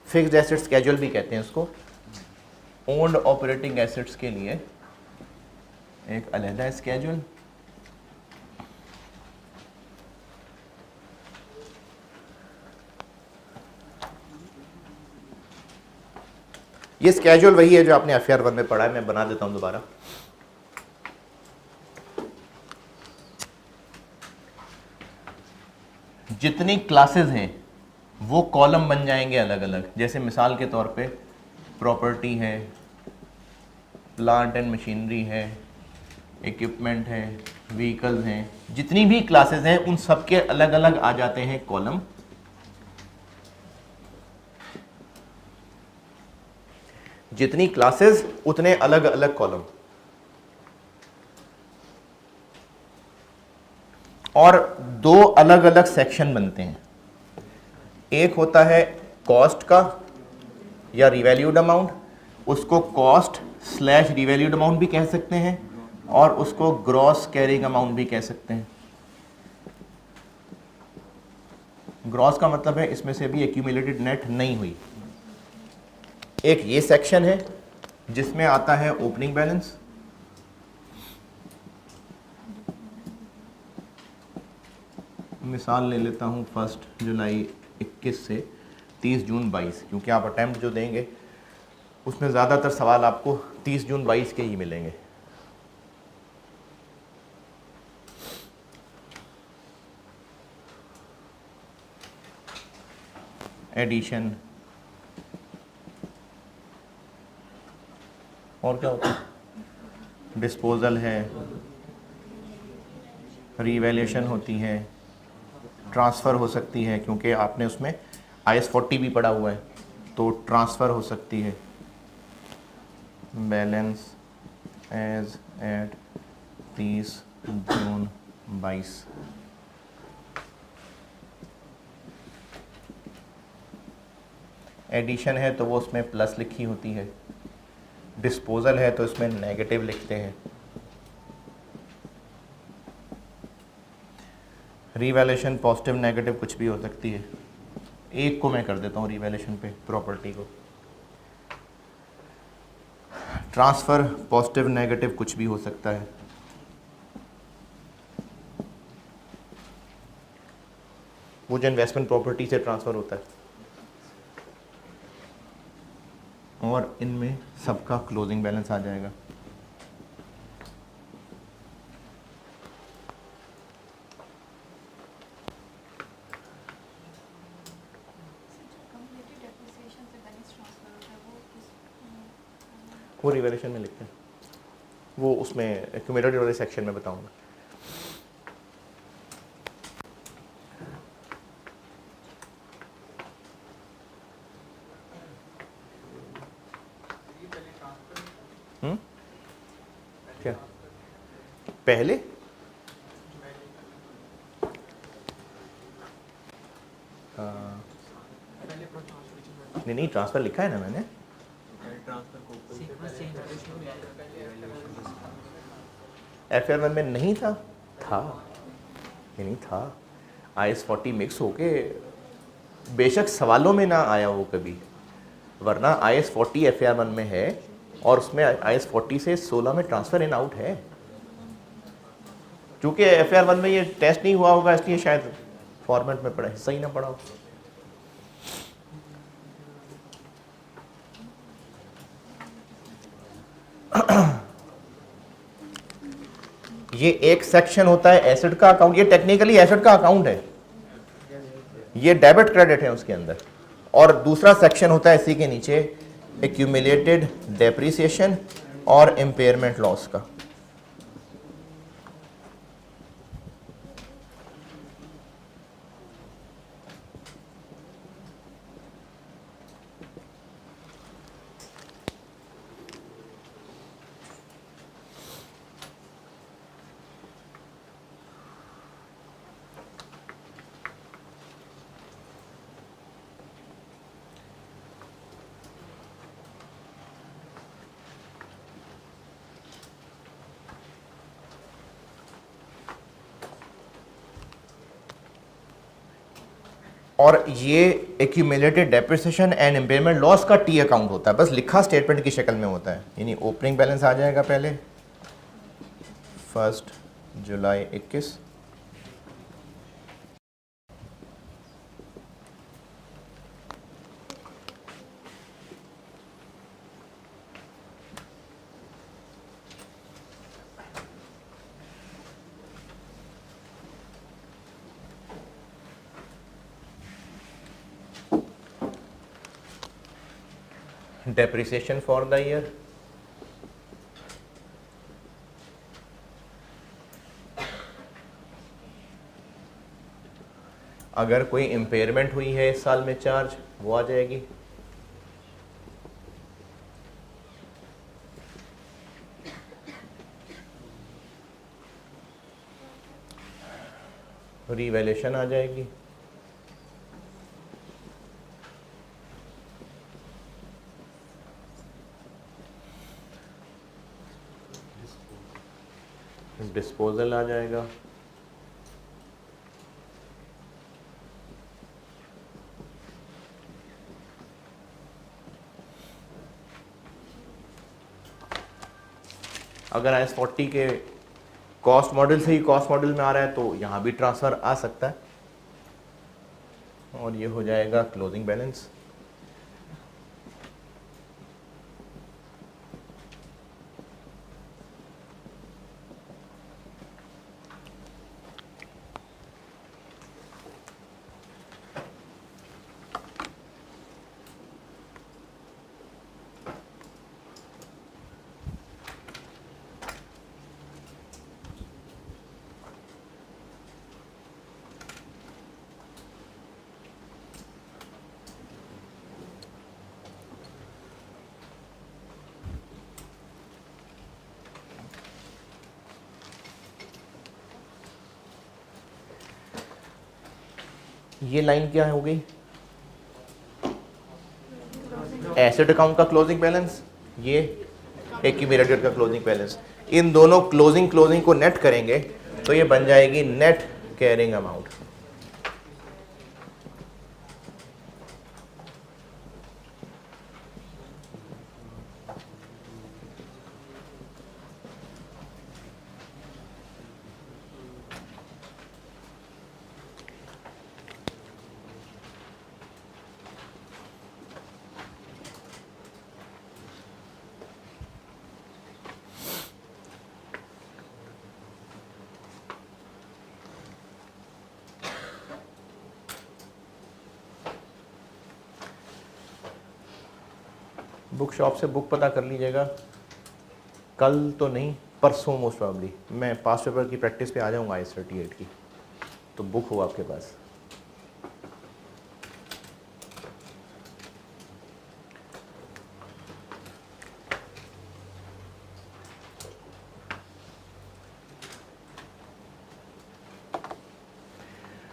फिक्स्ड एसेट स्केड्यूल भी कहते हैं इसको। ओन्ड ऑपरेटिंग एसेट्स के लिए एक अलग स्केड्यूल, ये स्केड्यूल वही है जो आपने FAR1 में पढ़ा है, मैं बना देता हूं दोबारा। जितनी क्लासेस हैं वो कॉलम बन जाएंगे अलग अलग। जैसे मिसाल के तौर पे प्रॉपर्टी है, प्लांट एंड मशीनरी है, इक्विपमेंट है, व्हीकल्स हैं, जितनी भी क्लासेस हैं उन सब के अलग अलग आ जाते हैं कॉलम। जितनी क्लासेस उतने अलग अलग कॉलम। और दो अलग अलग सेक्शन बनते हैं। एक होता है कॉस्ट का या रिवैल्यूड अमाउंट, उसको कॉस्ट स्लैश रिवैल्यूड अमाउंट भी कह सकते हैं, और उसको ग्रॉस कैरिंग अमाउंट भी कह सकते हैं। ग्रॉस का मतलब है इसमें से भी एक्यूमुलेटेड नेट नहीं हुई। एक ये सेक्शन है जिसमें आता है ओपनिंग बैलेंस, मिसाल ले लेता हूँ 1 जुलाई 21 से 30 जून 22, क्योंकि आप अटैम्प्ट जो देंगे उसमें ज़्यादातर सवाल आपको 30 जून 22 के ही मिलेंगे। एडिशन और क्या होता है, डिस्पोजल है, रीवैल्यूएशन होती है, ट्रांसफ़र हो सकती है, क्योंकि आपने उसमें IS 40 भी पड़ा हुआ है तो ट्रांसफ़र हो सकती है। बैलेंस एज एट 30 जून 22। एडिशन है तो वो उसमें प्लस लिखी होती है, डिस्पोजल है तो इसमें नेगेटिव लिखते हैं, रीवैल्यूएशन पॉजिटिव नेगेटिव कुछ भी हो सकती है। एक को मैं कर देता हूँ रीवैल्यूएशन पे, प्रॉपर्टी को। ट्रांसफ़र पॉजिटिव नेगेटिव कुछ भी हो सकता है। वो जो इन्वेस्टमेंट प्रॉपर्टी से ट्रांसफ़र होता है। और इनमें सबका क्लोजिंग बैलेंस आ जाएगा। वो रिवैल्यूएशन में लिखते हैं, वो उसमें एक्यूमुलेटेड वाले सेक्शन में बताऊंगा। क्या पहले नहीं, ट्रांसफ़र लिखा है ना मैंने। FR 1 में नहीं था, नहीं था। IS 40 मिक्स होके बेशक सवालों में ना आया वो कभी, वरना IS 40 FR 1 में है और उसमें IS 40 से 16 में ट्रांसफ़र इन आउट है। क्योंकि FR 1 में ये टेस्ट नहीं हुआ होगा इसलिए शायद फॉर्मेट में पढ़ा, हिस्सा ही ना पढ़ा हो। ये एक सेक्शन होता है एसेट का अकाउंट, ये टेक्निकली एसेट का अकाउंट है, ये डेबिट क्रेडिट है उसके अंदर। और दूसरा सेक्शन होता है इसी के नीचे एक्यूमुलेटेड डेप्रिसिएशन और इम्पेयरमेंट लॉस का। और ये accumulated depreciation and impairment loss का टी अकाउंट होता है, बस लिखा स्टेटमेंट की शक्ल में होता है। यानी ओपनिंग बैलेंस आ जाएगा पहले 1 July 21, depreciation for the year, अगर कोई इम्पेयरमेंट हुई है इस साल में चार्ज, वो आ जाएगी। रीवैल्यूएशन आ जाएगी। डिस्पोजल आ जाएगा। अगर IS40 के कॉस्ट मॉडल से ही कॉस्ट मॉडल में आ रहा है तो यहाँ भी ट्रांसफ़र आ सकता है, और ये हो जाएगा क्लोजिंग बैलेंस। ये लाइन क्या हो गई? एसेट अकाउंट का क्लोजिंग बैलेंस, ये एक्यूमुलेटेड का क्लोजिंग बैलेंस। इन दोनों क्लोजिंग को नेट करेंगे तो ये बन जाएगी net carrying amount. Book shop से बुक पता कर लीजिएगा, कल तो नहीं परसों मोस्ट प्रॉब्ली मैं पास पेपर की प्रैक्टिस पे आ जाऊंगा IS38 की, तो बुक हो आपके पास।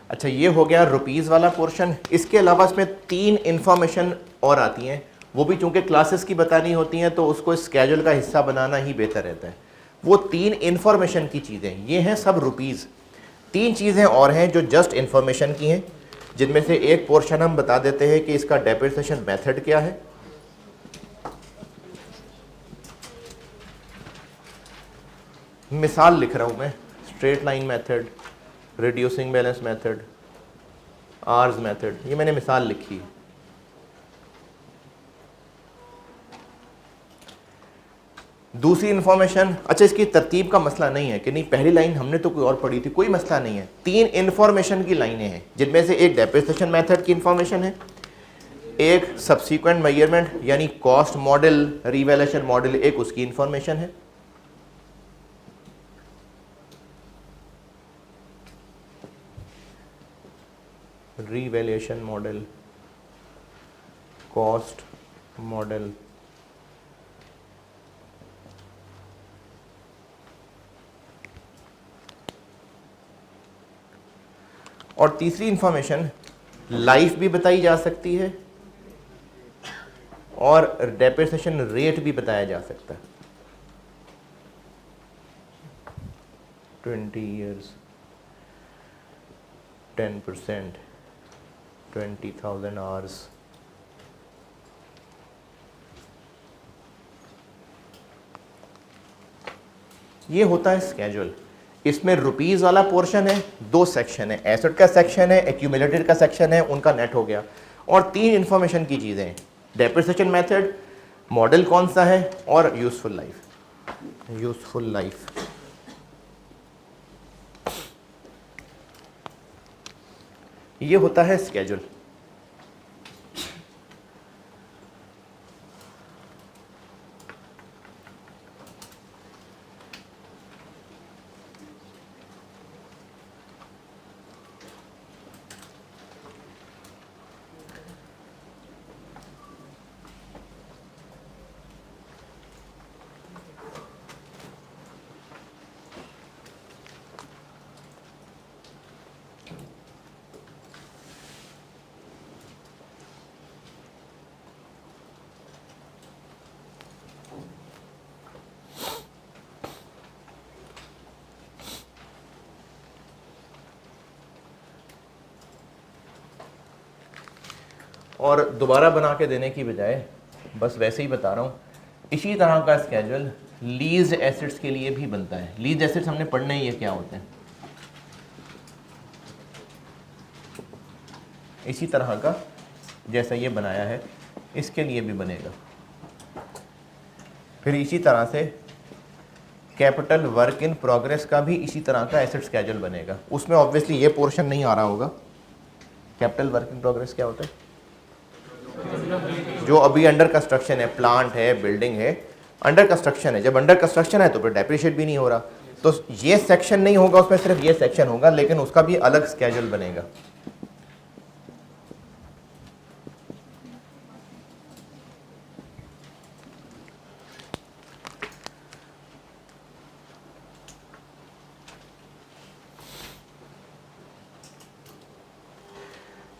अच्छा, ये हो गया रुपीज़ वाला पोर्शन। इसके अलावा इसमें 3 इंफॉर्मेशन और आती हैं, वो भी चूंकि क्लासेस की बतानी होती हैं तो उसको स्केड्यूल का हिस्सा बनाना ही बेहतर रहता है। वो 3 इंफॉर्मेशन की चीज़ें ये हैं सब रुपीज़। 3 चीज़ें और हैं जो जस्ट इंफॉर्मेशन की हैं, जिनमें से एक पोर्शन हम बता देते हैं कि इसका डेप्रिसिएशन मेथड क्या है, मिसाल लिख रहा हूँ मैं, straight line method, reducing balance method, आर्स मेथड, ये मैंने मिसाल लिखी है। दूसरी इंफॉर्मेशन, अच्छा इसकी तरतीब का मसला नहीं है कि नहीं पहली लाइन हमने तो कोई और पढ़ी थी, कोई मसला नहीं है। 3 इंफॉर्मेशन की लाइनें हैं, जिनमें से एक डेप्रिसिएशन मेथड की इंफॉर्मेशन है, एक सब्सीक्वेंट मेजरमेंट यानी कॉस्ट मॉडल, रिवैल्यूएशन मॉडल, एक उसकी इंफॉर्मेशन है। रिवैल्यूएशन मॉडल, कॉस्ट मॉडल, और तीसरी इंफॉर्मेशन लाइफ भी बताई जा सकती है और डेप्रिसिएशन रेट भी बताया जा सकता है। 20 years, 10%, 20,000 hours। ये होता है स्केड्यूल। इसमें रुपीज़ वाला पोर्शन है, 2 सेक्शन है, एसेट का सेक्शन है, एक्यूमुलेटेड का सेक्शन है, उनका नेट हो गया, और 3 इंफॉर्मेशन की चीज़ें हैं, डेप्रिसिएशन मेथड, मॉडल कौन सा है, और यूजफुल लाइफ। यूजफुल लाइफ ये होता है स्केड्यूल। और दोबारा बना के देने की बजाय बस वैसे ही बता रहा हूँ, इसी तरह का स्केड्यूल लीज एसेट्स के लिए भी बनता है। लीज एसेट्स हमने पढ़ने ही है क्या होते हैं, इसी तरह का जैसा ये बनाया है इसके लिए भी बनेगा। फिर इसी तरह से कैपिटल वर्क इन प्रोग्रेस का भी इसी तरह का एसेट स्केड्यूल बनेगा। उसमें ऑब्वियसली ये पोर्शन नहीं आ रहा होगा। कैपिटल वर्क इन प्रोग्रेस क्या होता है? जो अभी अंडर कंस्ट्रक्शन है, प्लांट है, बिल्डिंग है, अंडर कंस्ट्रक्शन है। जब अंडर कंस्ट्रक्शन है तो फिर डेप्रिशिएट भी नहीं हो रहा, तो ये सेक्शन नहीं होगा, उसमें सिर्फ ये सेक्शन होगा, लेकिन उसका भी अलग स्केड्यूल बनेगा।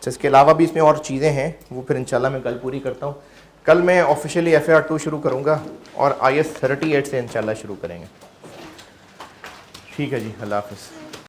इसके अलावा भी इसमें और चीज़ें हैं, वो फिर इंशाल्लाह मैं कल पूरी करता हूँ। कल मैं ऑफिशियली FAR 2 शुरू करूँगा और IS 38 से इंशाल्लाह शुरू करेंगे। ठीक है जी, अल्लाह हाफ़िज़।